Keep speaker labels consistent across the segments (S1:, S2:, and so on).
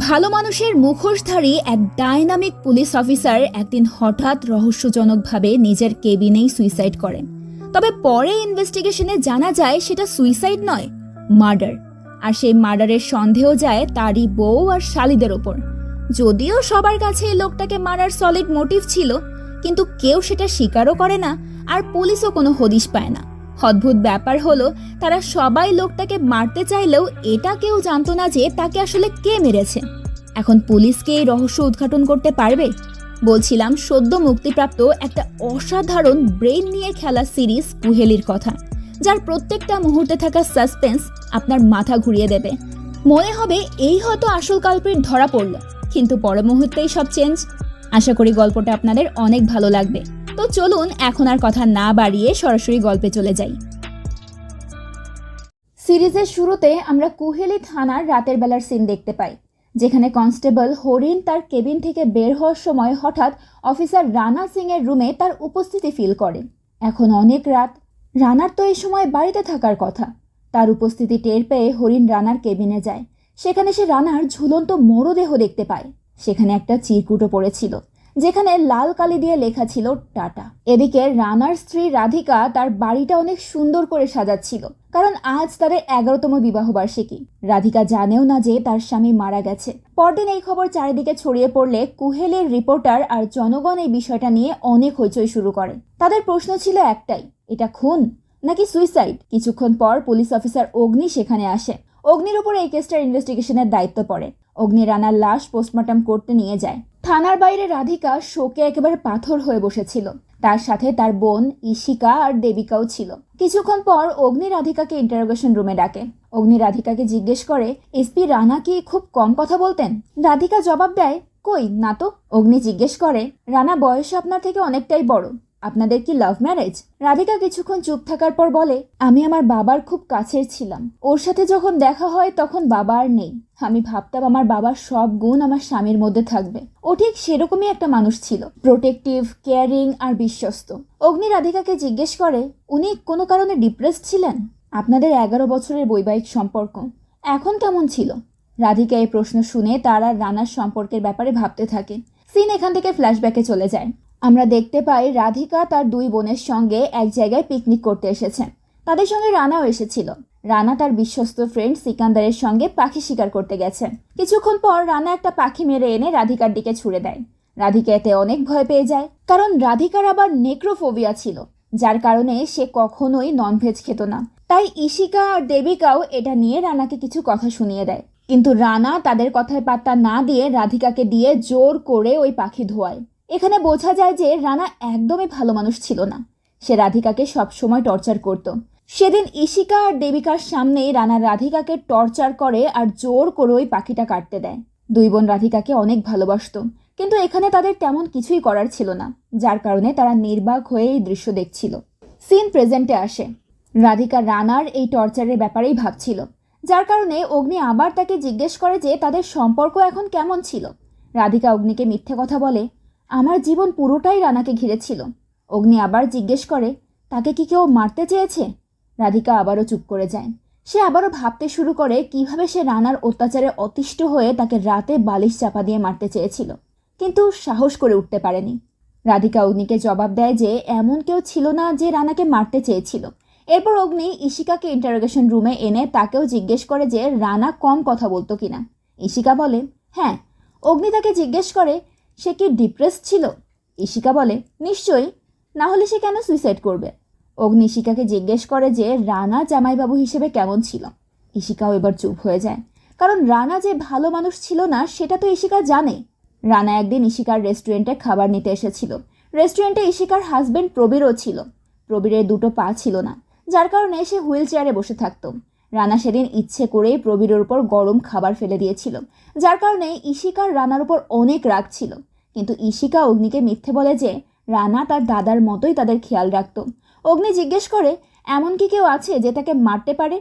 S1: ভালো মানুষের মুখোশধারী এক ডাইনামিক পুলিশ অফিসার একদিন হঠাৎ রহস্যজনকভাবে নিজের কেবিনেই সুইসাইড করেন। তবে পরে ইনভেস্টিগেশনে জানা যায় সেটা সুইসাইড নয়, মার্ডার। আর সেই মার্ডারের সন্দেহ যায় তারই বউ আর শালিদের ওপর। যদিও সবার কাছে এই লোকটাকে মারার সলিড মোটিভ ছিল, কিন্তু কেউ সেটা স্বীকারও করে না, আর পুলিশও কোনো হদিশ পায় না। অদ্ভুত ব্যাপার হলো, তারা সবাই লোকটাকে মারতে চাইলেও এটা কেউ জানতো না যে তাকে আসলে কে মেরেছে। এখন পুলিশকে এই রহস্য উদ্ঘাটন করতে পারবে? বলছিলাম সদ্য মুক্তিপ্রাপ্ত একটা অসাধারণ ব্রেইন নিয়ে খেলা সিরিজ কুহেলির কথা, যার প্রত্যেকটা মুহূর্তে থাকা সাসপেন্স আপনার মাথা ঘুরিয়ে দেবে। মনে হবে এই হয়তো আসল কালপ্রিট ধরা পড়ল, কিন্তু পর মুহূর্তেই সব চেঞ্জ। আশা করি গল্পটা আপনাদের অনেক ভালো লাগবে। তো চলুন এখন আর কথা না বাড়িয়ে সরাসরি গল্পে চলে যাই। সিরিজের শুরুতে আমরা কুহেলি থানার রাতের বেলার সিন দেখতে পাই, যেখানে কনস্টেবল হরিণ তার কেবিন থেকে বের হওয়ার সময় হঠাৎ অফিসার রানা সিং এর রুমে তার উপস্থিতি ফিল করে। এখন অনেক রাত, রানার তো এই সময় বাড়িতে থাকার কথা। তার উপস্থিতি টের পেয়ে হরিণ রানার কেবিনে যায়। সেখানে সে রানার ঝুলন্ত মরদেহ দেখতে পায়। সেখানে একটা চিরকুটও পড়েছিল, যেখানে লাল কালি দিয়ে লেখা ছিল টাটা। এদিকে রানার স্ত্রী রাধিকা তার বাড়িটা অনেক সুন্দর করে সাজাচ্ছিল, কারণ আজ তাদের 11তম বিবাহ বার্ষিকী। রাধিকা জানেও না যে তার স্বামী মারা গেছে। পরদিন এই খবর চারিদিকে ছড়িয়ে পড়লে কুহেলির রিপোর্টার আর জনগণ এই বিষয়টা নিয়ে অনেক হইচই শুরু করে। তাদের প্রশ্ন ছিল একটাই, এটা খুন নাকি সুইসাইড? কিছুক্ষণ পর পুলিশ অফিসার অগ্নি সেখানে আসে। অগ্নির উপর এই কেসটার ইনভেস্টিগেশনের দায়িত্ব পড়ে। অগ্নি রানার লাশ পোস্টমর্টম করতে নিয়ে যায়। থানার বাইরে রাধিকা শোকে একেবারে পাথর হয়ে বসেছিল। তার সাথে তার বোন ইশিকা আর দেবিকাও ছিল। কিছুক্ষণ পর অগ্নি রাধিকাকে ইন্টারোগেশন রুমে ডাকে। অগ্নি রাধিকাকে জিজ্ঞেস করে, এসপি রানা কি খুব কম কথা বলতেন? রাধিকা জবাব দেয়, কই না তো। অগ্নি জিজ্ঞেস করে, রানা বয়সে আপনার থেকে অনেকটাই বড়, আপনাদের কি লাভ ম্যারেজ? রাধিকা কিছুক্ষণ চুপ থাকার পর বলে, আমি আমার বাবার খুব কাছের ছিলাম। ওর সাথে যখন দেখা হয় তখন বাবা আর নেই। আমি ভাবতাম আমার বাবার সব গুণ আমার স্বামীর মধ্যে থাকবে। ও ঠিক সেরকমই একটা মানুষ ছিল, প্রোটেক্টিভ, কেয়ারিং আর বিশ্বস্ত। অগ্নি রাধিকাকে জিজ্ঞেস করে, উনি কোনো কারণে ডিপ্রেসড ছিলেন? আপনাদের 11 বছরের বৈবাহিক সম্পর্ক এখন কেমন ছিল? রাধিকা এই প্রশ্ন শুনে তার আর রানার সম্পর্কের ব্যাপারে ভাবতে থাকে। সিন এখান থেকে ফ্ল্যাশব্যাকে চলে যায়। আমরা দেখতে পাই রাধিকা তার 2 বোনের সঙ্গে এক জায়গায় পিকনিক করতে এসেছেন। তাদের সঙ্গে রানাও এসেছিল। রানা তার বিশ্বস্ত ফ্রেন্ড সিকান্দারের সঙ্গে পাখি শিকার করতে গেছে। কিছুক্ষণ পর রানা একটা পাখি মেরে এনে রাধিকার দিকে ছুড়ে দেয়। রাধিকা এতে অনেক ভয় পেয়ে যায়, কারণ রাধিকার আবার নেক্রোফোবিয়া ছিল, যার কারণে সে কখনোই ননভেজ খেত না। তাই ইশিকা আর দেবিকাও এটা নিয়ে রানাকে কিছু কথা শুনিয়ে দেয়। কিন্তু রানা তাদের কথায় পাত্তা না দিয়ে রাধিকাকে দিয়ে জোর করে ওই পাখি ধোয়ায়। এখানে বোঝা যায় যে রানা একদমই ভালো মানুষ ছিল না। সে রাধিকাকে সবসময় টর্চার করত। সেদিন ইশিকা আর দেবিকার সামনেই রানা রাধিকাকে টর্চার করে আর জোর করে ওই পাখিটা কাটতে দেয়। 2 বোন রাধিকাকে অনেক ভালোবাসত, কিন্তু এখানে তাদের তেমন কিছুই করার ছিল না, যার কারণে তারা নির্বাক হয়ে এই দৃশ্য দেখছিল। সিন প্রেজেন্টে আসে। রাধিকা রানার এই টর্চারের ব্যাপারেই ভাবছিল, যার কারণে অগ্নি আবার তাকে জিজ্ঞেস করে যে তাদের সম্পর্ক এখন কেমন ছিল। রাধিকা অগ্নিকে মিথ্যে কথা বলে, আমার জীবন পুরোটাই রানাকে ঘিরেছিল। অগ্নি আবার জিজ্ঞেস করে, তাকে কি কেউ মারতে চেয়েছে? রাধিকা আবারও চুপ করে যায়। সে আবারও ভাবতে শুরু করে কিভাবে সে রানার অত্যাচারে অতিষ্ঠ হয়ে তাকে রাতে বালিশ চাপা দিয়ে মারতে চেয়েছিল, কিন্তু সাহস করে উঠতে পারেনি। রাধিকা অগ্নিকে জবাব দেয় যে এমন কেউ ছিল না যে রানাকে মারতে চেয়েছিল। এরপর অগ্নি ইশিকাকে ইন্টারোগেশন রুমে এনে তাকেও জিজ্ঞেস করে যে রানা কম কথা বলতো কিনা। ইশিকা বলে হ্যাঁ। অগ্নি তাকে জিজ্ঞেস করে, সে কি ডিপ্রেস ছিল? ইশিকা বলে, নিশ্চয়ই, না হলে সে কেন সুইসাইড করবে? অগ্নি ইশিকাকে জিজ্ঞেস করে যে রানা জামাইবাবু হিসেবে কেমন ছিল। ইশিকাও এবার চুপ হয়ে যায়, কারণ রানা যে ভালো মানুষ ছিল না সেটা তো ইশিকা জানে। রানা একদিন ইশিকার রেস্টুরেন্টে খাবার নিতে এসেছিল। রেস্টুরেন্টে ইশিকার হাজবেন্ড প্রবীরও ছিল। প্রবীরের 2টো পা ছিল না, যার কারণে সে হুইল চেয়ারে বসে থাকত। রানা সেদিন ইচ্ছে করেই প্রবীরের উপর গরম খাবার ফেলে দিয়েছিল, যার কারণে ইশিকার রানার উপর অনেক রাগ ছিল। কিন্তু ইশিকা অগ্নিকে মিথ্যে বলে যে রানা তার দাদার মতোই তাদের খেয়াল রাখত। অগ্নি জিজ্ঞেস করে, এমন কি কেউ আছে যে তাকে মারতে পারে?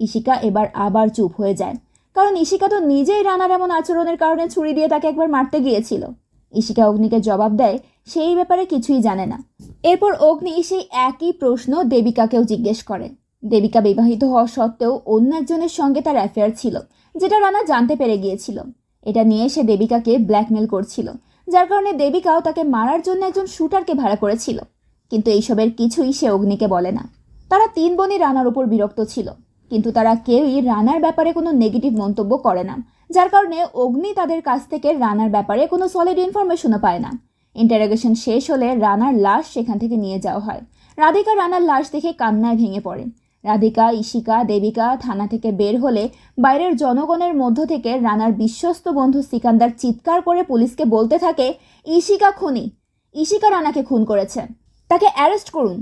S1: ইশিকা এবার আবার চুপ হয়ে যায়, কারণ ইশিকা তো নিজেই রানার এমন আচরণের কারণে ছুরি দিয়ে তাকে একবার মারতে গিয়েছিল। ইশিকা অগ্নিকে জবাব দেয় সেই ব্যাপারে কিছুই জানে না। এরপর অগ্নি সেই একই প্রশ্ন দেবিকাকেও জিজ্ঞেস করে। দেবিকা বিবাহিত হওয়া সত্ত্বেও অন্য একজনের সঙ্গে তার অ্যাফেয়ার ছিল, যেটা রানা জানতে পেরে গিয়েছিল। এটা নিয়ে সে দেবিকাকে ব্ল্যাকমেল করছিল, যার কারণে দেবিকাও তাকে মারার জন্য একজন শুটারকে ভাড়া করেছিল। কিন্তু এইসবের কিছুই সে অগ্নিকে বলে না। তারা 3 বোনই রানার উপর বিরক্ত ছিল, কিন্তু তারা কেউই রানার ব্যাপারে কোনো নেগেটিভ মন্তব্য করে না, যার কারণে অগ্নি তাদের কাছ থেকে রানার ব্যাপারে কোনো সলিড ইনফরমেশনও পায় না। ইন্টারোগেশন শেষ হলে রানার লাশ সেখান থেকে নিয়ে যাওয়া হয়। রাধিকা রানার লাশ দেখে কান্নায় ভেঙে পড়ে। রাধিকা, ইশিকা, দেবিকা থানা থেকে বের হলে বাইরের জনগণের মধ্য থেকে রানার বিশ্বস্ত বন্ধু সিকান্দার চিৎকার করে পুলিশকে বলতে থাকে, ইশিকা খুনি, ইশিকা রানাকে খুন করেছে, তাকে অ্যারেস্ট করুন।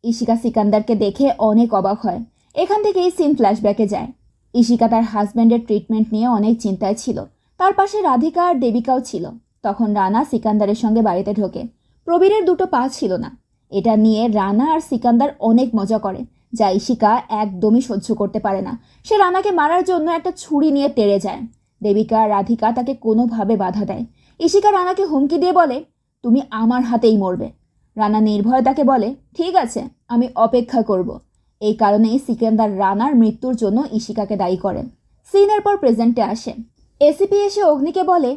S1: ইশিকা সিকান্দারকে দেখে অনেক অবাক হয়। এখান থেকেই সিন ফ্ল্যাশব্যাকে যায়। ইশিকা তার হাজব্যান্ডের ট্রিটমেন্ট নিয়ে অনেক চিন্তায় ছিল। তার পাশে রাধিকা আর দেবিকাও ছিল। তখন রানা সিকান্দারের সঙ্গে বাড়িতে ঢোকে। প্রবীরের 2টো পা ছিল না। এটা নিয়ে রানা আর সিকান্দার অনেক মজা করে, যা ইশিকা একদমই সহ্য করতে পারে না। সে রানাকে মারার জন্য একটা ছুরি নিয়ে তেড়ে যায়। দেবিকা আর রাধিকা তাকে কোনোভাবে বাধা দেয়। ইশিকা রানাকে হুমকি দিয়ে বলে, তুমি আমার হাতেই মরবে। রানা নির্ভয় তাকে বলে, ঠিক আছে, আমি অপেক্ষা করব। এই কারণেই সিকান্দার রানার মৃত্যুর জন্য ইশিকাকে দায়ী করেন। সিনের পর প্রেজেন্টে আসে। এসিপি এসে অগ্নিকে বলে,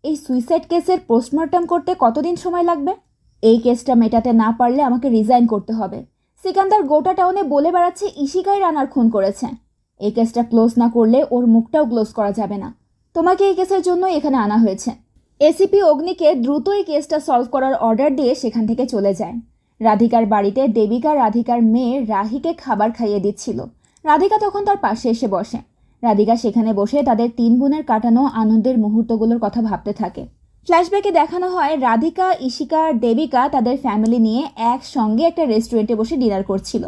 S1: এই সুইসাইড কেসের পোস্টমর্টম করতে কতদিন সময় লাগবে? এই কেসটা মেটাতে না পারলে আমাকে রিজাইন করতে হবে। সিকান্দার গোটা টাউনে বলে বেড়াচ্ছে ইশিকাই রানার খুন করেছে। এই কেসটা ক্লোজ না করলে ওর মুখটাও ক্লোজ করা যাবে না। তোমাকে এই কেসের জন্য এখানে আনা হয়েছে। এসিপি অগ্নিকে দ্রুত এই কেসটা সলভ করার অর্ডার দিয়ে সেখান থেকে চলে যায়। রাধিকার বাড়িতে দেবিকা রাধিকার মেয়ে রাহিকে খাবার খাইয়ে দিচ্ছিল। রাধিকা তখন তার পাশে এসে বসে। রাধিকা সেখানে বসে তাদের 3 বোনের কাটানো আনন্দের মুহূর্তগুলোর কথা ভাবতে থাকে। ফ্ল্যাশব্যাকে দেখানো হয় রাধিকা, ইশিকা আর দেবিকা তাদের ফ্যামিলি নিয়ে একসঙ্গে একটা রেস্টুরেন্টে বসে ডিনার করছিল।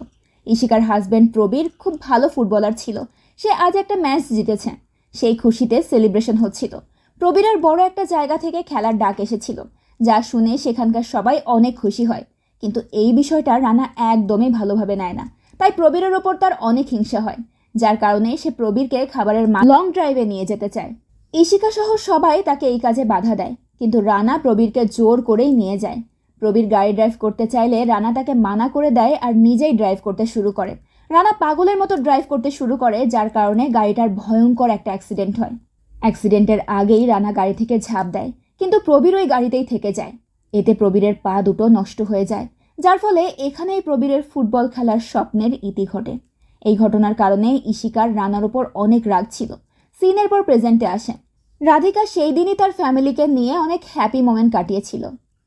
S1: ইশিকার হাজব্যান্ড প্রবীর খুব ভালো ফুটবলার ছিল। সে আজ একটা ম্যাচ জিতেছে। সেই খুশিতে সেলিব্রেশন হচ্ছিল। প্রবীরের বড় একটা জায়গা থেকে খেলার ডাক এসেছিল, যা শুনে সেখানকার সবাই অনেক খুশি হয়। কিন্তু এই বিষয়টা রানা একদমই ভালোভাবে নেয় না। তাই প্রবীরের ওপর তার অনেক হিংসা হয়, যার কারণে সে প্রবীরকে খাবারের লং ড্রাইভে নিয়ে যেতে চায়। ইশিকা সহ সবাই তাকে এই কাজে বাধা দেয়, কিন্তু রানা প্রবীরকে জোর করেই নিয়ে যায়। প্রবীর গাড়ি ড্রাইভ করতে চাইলে রানা তাকে মানা করে দেয় আর নিজেই ড্রাইভ করতে শুরু করে। রানা পাগলের মতো ড্রাইভ করতে শুরু করে, যার কারণে গাড়িটার ভয়ঙ্কর একটা অ্যাক্সিডেন্ট হয়। অ্যাক্সিডেন্টের আগেই রানা গাড়ি থেকে ঝাঁপ দেয়, কিন্তু প্রবীর ওই গাড়িতেই থেকে যায়। এতে প্রবীরের পা দুটো নষ্ট হয়ে যায়, যার ফলে এখানেই প্রবীরের ফুটবল খেলার স্বপ্নের ইতি ঘটে। এই ঘটনার কারণে ইশিকার রানার উপর অনেক রাগ ছিল। সিনের পর প্রেজেন্টে আসে। রাধিকা সেই দিনই তার ফ্যামিলিকে নিয়ে অনেক হ্যাপি মোমেন্ট কাটিয়েছিল।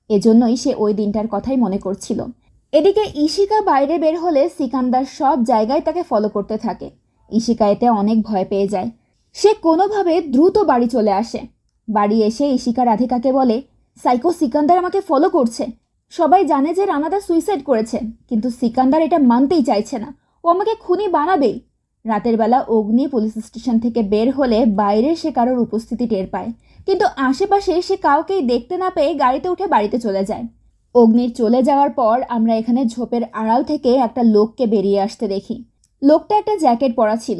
S1: এজন্যই সে ওই দিনটার কথাই মনে করছিল। এদিকে ইশিকা বাইরে বের হলে সিকান্দার সব জায়গায় তাকে ফলো করতে থাকে। ইশিকা এতে অনেক ভয় পেয়ে যায়। সে কোনোভাবে দ্রুত বাড়ি চলে আসে। বাড়ি এসে ইশিকা রাধিকাকে বলে, সাইকো সিকান্দার আমাকে ফলো করছে। সবাই জানে যে রানাদা সুইসাইড করেছে, কিন্তু সিকান্দার এটা মানতেই চাইছে না। ও আমাকে খুনি বানাবেই। রাতের বেলা অগ্নি পুলিশ স্টেশন থেকে বের হলে বাইরে সে কারোর উপস্থিতি টের পায়, কিন্তু আশেপাশে সে কাউকেই দেখতে না পেয়ে গাড়িতে উঠে বাড়িতে চলে যায়। অগ্নির চলে যাওয়ার পর আমরা এখানে ঝোপের আড়াল থেকে একটা লোককে বেরিয়ে আসতে দেখি। লোকটা একটা জ্যাকেট পরা ছিল।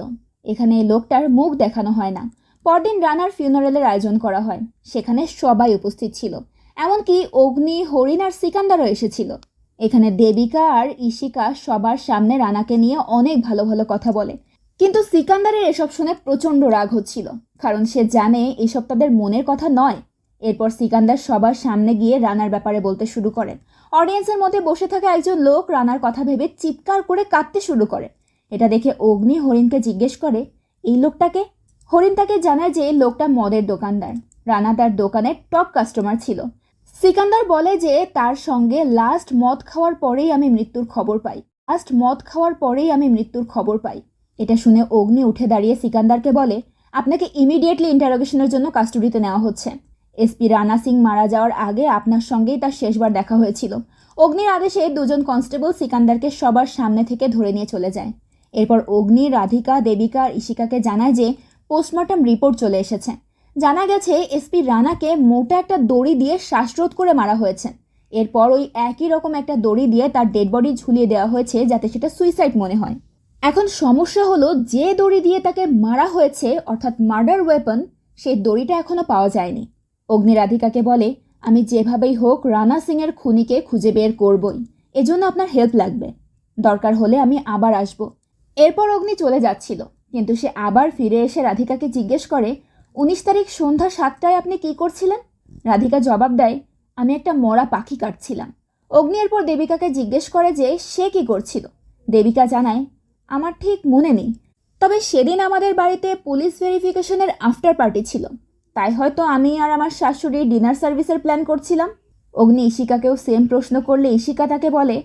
S1: এখানে এই লোকটার মুখ দেখানো হয় না। পরদিন রানার ফিউনারেলের আয়োজন করা হয়। সেখানে সবাই উপস্থিত ছিল, এমনকি অগ্নি, হরিণ আর সিকান্দারও এসেছিল। এখানে দেবিকা আর ইশিকা সবার সামনে রানাকে নিয়ে অনেক ভালো ভালো কথা বলে, কিন্তু সিকান্দারের এসব শুনে প্রচণ্ড রাগ হচ্ছিল, কারণ সে জানে এসব তাদের মনের কথা নয়। এরপর সিকান্দার সবার সামনে গিয়ে রানার ব্যাপারে বলতে শুরু করে। অডিয়েন্সের মধ্যে বসে থাকা একজন লোক রানার কথা ভেবে চিৎকার করে কাঁদতে শুরু করে। এটা দেখে অগ্নি হরিণকে জিজ্ঞেস করে, এই লোকটাকে? হরিণ তাকে জানায় যে লোকটা মদের দোকানদার। রানা তার দোকানের টপ কাস্টমার ছিল। সিকান্দার বলে যে তার সঙ্গে লাস্ট মদ খাওয়ার পরেই আমি মৃত্যুর খবর পাই। এটা শুনে অগ্নি উঠে দাঁড়িয়ে সিকান্দারকে বলে, আপনাকে ইমিডিয়েটলি ইন্টারোগেশনের জন্য কাস্টডিতে নেওয়া হচ্ছে। এসপি রানা সিং মারা যাওয়ার আগে আপনার সঙ্গেই তার শেষবার দেখা হয়েছিল। অগ্নির আদেশে 2 জন কনস্টেবল সিকান্দারকে সবার সামনে থেকে ধরে নিয়ে চলে যায়। এরপর অগ্নি, রাধিকা, দেবিকা আর ইশিকাকে জানায় যে পোস্টমর্টম রিপোর্ট চলে এসেছে। জানা গেছে এসপি রানাকে মোটা একটা দড়ি দিয়ে শ্বাসরোধ করে মারা হয়েছে। এরপর ওই একই রকম একটা দড়ি দিয়ে তার ডেড বডি ঝুলিয়ে দেওয়া হয়েছে, যাতে সেটা সুইসাইড মনে হয়। এখন সমস্যা হলো, যে দড়ি দিয়ে তাকে মারা হয়েছে অর্থাৎ মার্ডার ওয়েপন, সেই দড়িটা এখনো পাওয়া যায়নি। অগ্নি রাধিকাকে বলে, আমি যেভাবেই হোক রানা সিং এর খুনিকে খুঁজে বের করবই। এজন্য আপনার হেল্প লাগবে। দরকার হলে আমি আবার আসব। এরপর অগ্নি চলে যাচ্ছিল, কিন্তু সে আবার ফিরে এসে রাধিকাকে জিজ্ঞেস করে, 19 তারিখ সন্ধ্যা 7টায় আপনি কি করছিলেন? রাধিকা জবাব দেয়, আমি একটা মরা পাখি কাটছিলাম। অগ্নি এরপর দেবিকাকে জিজ্ঞেস করে যে সে কি করছিল। দেবিকা জানায়, আমার ঠিক মনে নেই, তবে সেদিন আমাদের বাড়িতে পুলিশ ভেরিফিকেশনের আফটার পার্টি ছিল, তাই হয়তো আমি আর আমার শাশুড়ি ডিনার সার্ভিসের প্ল্যান করছিলাম। অগ্নি ঈশিকাকেও সেম প্রশ্ন করলে ঈশিকা তাকে বলে,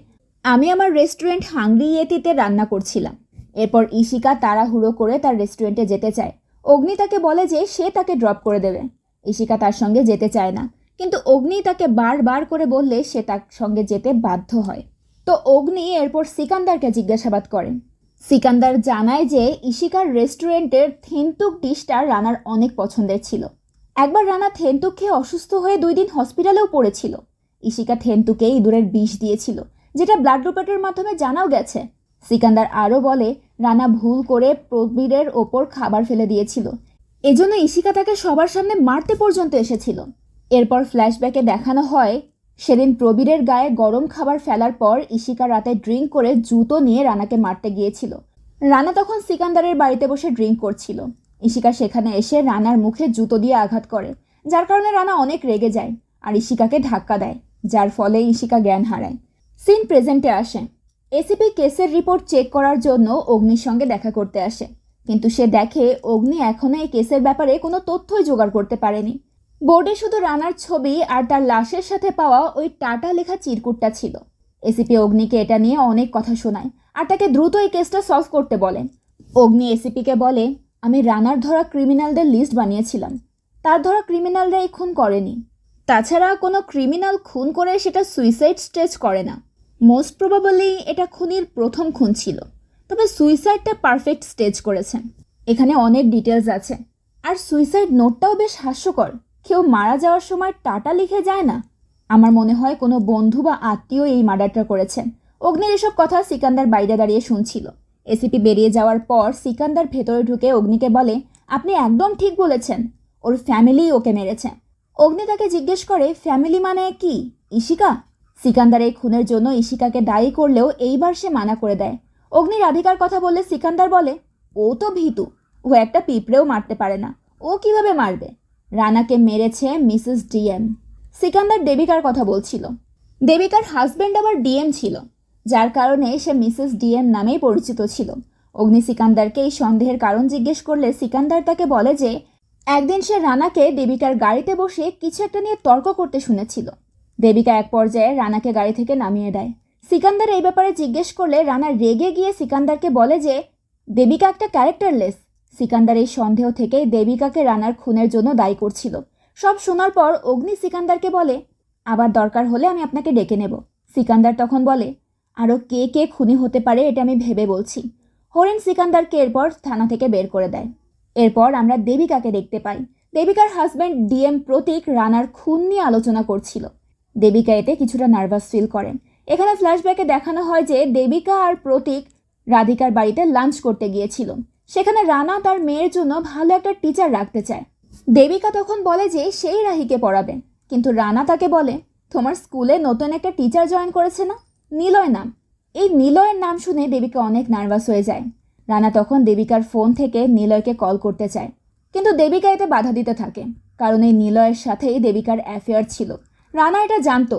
S1: আমি আমার রেস্টুরেন্ট হাংরি ইয়েতিতে রান্না করছিলাম। এরপর ঈশিকা তাড়াহুড়ো করে তার রেস্টুরেন্টে যেতে চায়। অগ্নি তাকে বলে যে সে তাকে ড্রপ করে দেবে। ঈশিকা তার সঙ্গে যেতে চায় না, কিন্তু অগ্নি তাকে বারবার করে বললে সে তার সঙ্গে যেতে বাধ্য হয়। তো অগ্নি এরপর সিকান্দারকে জিজ্ঞাসাবাদ করে। সিকান্দার জানায় যে ঈশিকার রেস্টুরেন্টের থেন্তুক ডিশটা রানার অনেক পছন্দের ছিল। একবার রানা থেন্তুক খেয়ে অসুস্থ হয়ে 2 দিন হসপিটালেও পড়েছিল। ঈশিকা থেন্তুকে ইঁদুরের বিষ দিয়েছিল, যেটা ব্লাড রিপোর্টের মাধ্যমে জানাও গেছে। সিকান্দার আরও বলে, রানা ভুল করে প্রবীরের ওপর খাবার ফেলে দিয়েছিল, এজন্য ঈশিকা তাকে সবার সামনে মারতে পর্যন্ত এসেছিল। এরপর ফ্ল্যাশব্যাকে দেখানো হয় সেদিন প্রবীরের গায়ে গরম খাবার ফেলার পর ঈশিকা রাতে ড্রিঙ্ক করে জুতো নিয়ে রানাকে মারতে গিয়েছিল। রানা তখন সিকান্দারের বাড়িতে বসে ড্রিঙ্ক করছিল। ঈশিকা সেখানে এসে রানার মুখে জুতো দিয়ে আঘাত করে, যার কারণে রানা অনেক রেগে যায় আর ঈশিকাকে ধাক্কা দেয়, যার ফলে ঈশিকা জ্ঞান হারায়। সিন প্রেজেন্টে আসে। এসিপি কেসের রিপোর্ট চেক করার জন্য অগ্নির সঙ্গে দেখা করতে আসে, কিন্তু সে দেখে অগ্নি এখনও এই কেসের ব্যাপারে কোনো তথ্যই জোগাড় করতে পারেনি। বোর্ডে শুধু রানার ছবি আর তার লাশের সাথে পাওয়া ওই টাটা লেখা চিরকুটটা ছিল। এসিপি অগ্নিকে এটা নিয়ে অনেক কথা শোনায় আর তাকে দ্রুত এই কেসটা সলভ করতে বলেন। অগ্নি এসিপিকে বলে, আমি রানার ধরা ক্রিমিনালদের লিস্ট বানিয়েছিলাম, তার ধরা ক্রিমিনালরা এই খুন করেনি। তাছাড়া কোনো ক্রিমিনাল খুন করে সেটা সুইসাইড স্টেজ করে না, মোস্ট প্রবাবলি এটা খুনির প্রথম খুন ছিল, তবে সুইসাইডটা পারফেক্ট স্টেজ করেছেন। এখানে অনেক ডিটেলস আছে, আর সুইসাইড নোটটাও বেশ হাস্যকর। কেউ মারা যাওয়ার সময় টাটা লিখে যায় না। আমার মনে হয় কোনো বন্ধু বা আত্মীয় এই মার্ডারটা করেছেন। অগ্নির এসব কথা সিকান্দার বাইরে দাঁড়িয়ে শুনছিল। এসিপি বেরিয়ে যাওয়ার পর সিকান্দার ভেতরে ঢুকে অগ্নিকে বলে, আপনি একদম ঠিক বলেছেন, ওর ফ্যামিলি ওকে মেরেছে। অগ্নি তাকে জিজ্ঞেস করে, ফ্যামিলি মানে কি? ঈশিকা? সিকান্দার এই খুনের জন্য ঈশিকাকে দায়ী করলেও এইবার সে মানা করে দেয়। অগ্নি রাধিকার কথা বললে সিকান্দার বলে, ও তো ভীতু, ও একটা পিঁপড়েও মারতে পারে না, ও কিভাবে মারবে? রানাকে মেরেছে মিসেস ডিএম। সিকান্দার দেবিকার কথা বলছিল। দেবিকার হাজব্যান্ড আবার ডিএম ছিল, যার কারণে সে মিসেস ডিএম নামেই পরিচিত ছিল। অগ্নি সিকান্দারকে এই সন্দেহের কারণ জিজ্ঞেস করলে সিকান্দার তাকে বলে যে একদিন সে রানাকে দেবিকার গাড়িতে বসে কিছু একটা নিয়ে তর্ক করতে শুনেছিল। দেবিকা এক পর্যায়ে রানাকে গাড়ি থেকে নামিয়ে দেয়। সিকান্দার এই ব্যাপারে জিজ্ঞেস করলে রানা রেগে গিয়ে সিকান্দারকে বলে যে দেবিকা একটা ক্যারেক্টারলেস। সিকান্দার এই সন্দেহ থেকে দেবিকাকে রানার খুনের জন্য দায়ী করছিল। সব শোনার পর অগ্নি সিকান্দারকে বলে, আবার দরকার হলে আমি আপনাকে ডেকে নেব। সিকান্দার তখন বলে, আরও কে কে খুনি হতে পারে এটা আমি ভেবে বলছি। হরিণ সিকান্দারকে এরপর থানা থেকে বের করে দেয়। এরপর আমরা দেবিকাকে দেখতে পাই। দেবিকার হাজব্যান্ড ডিএম প্রতীক রানার খুন নিয়ে আলোচনা করছিল। দেবিকা এতে কিছুটা নার্ভাস ফিল করেন। এখানে ফ্ল্যাশব্যাকে দেখানো হয় যে দেবিকা আর প্রতীক রাধিকার বাড়িতে লাঞ্চ করতে গিয়েছিল। সেখানে রানা তার মেয়ের জন্য ভালো একটা টিচার রাখতে চায়। দেবিকা তখন বলে যে সেই রাহিকে পড়াবে, কিন্তু রানা তাকে বলে, তোমার স্কুলে নতুন একটা টিচার জয়েন করেছে না, নিলয় নাম। এই নিলয়ের নাম শুনে দেবিকা অনেক নার্ভাস হয়ে যায়। রানা তখন দেবিকার ফোন থেকে নিলয়কে কল করতে চায়, কিন্তু দেবিকা এতে বাধা দিতে থাকে, কারণ এই নিলয়ের সাথেই দেবিকার অ্যাফেয়ার ছিল। রানা এটা জানতো,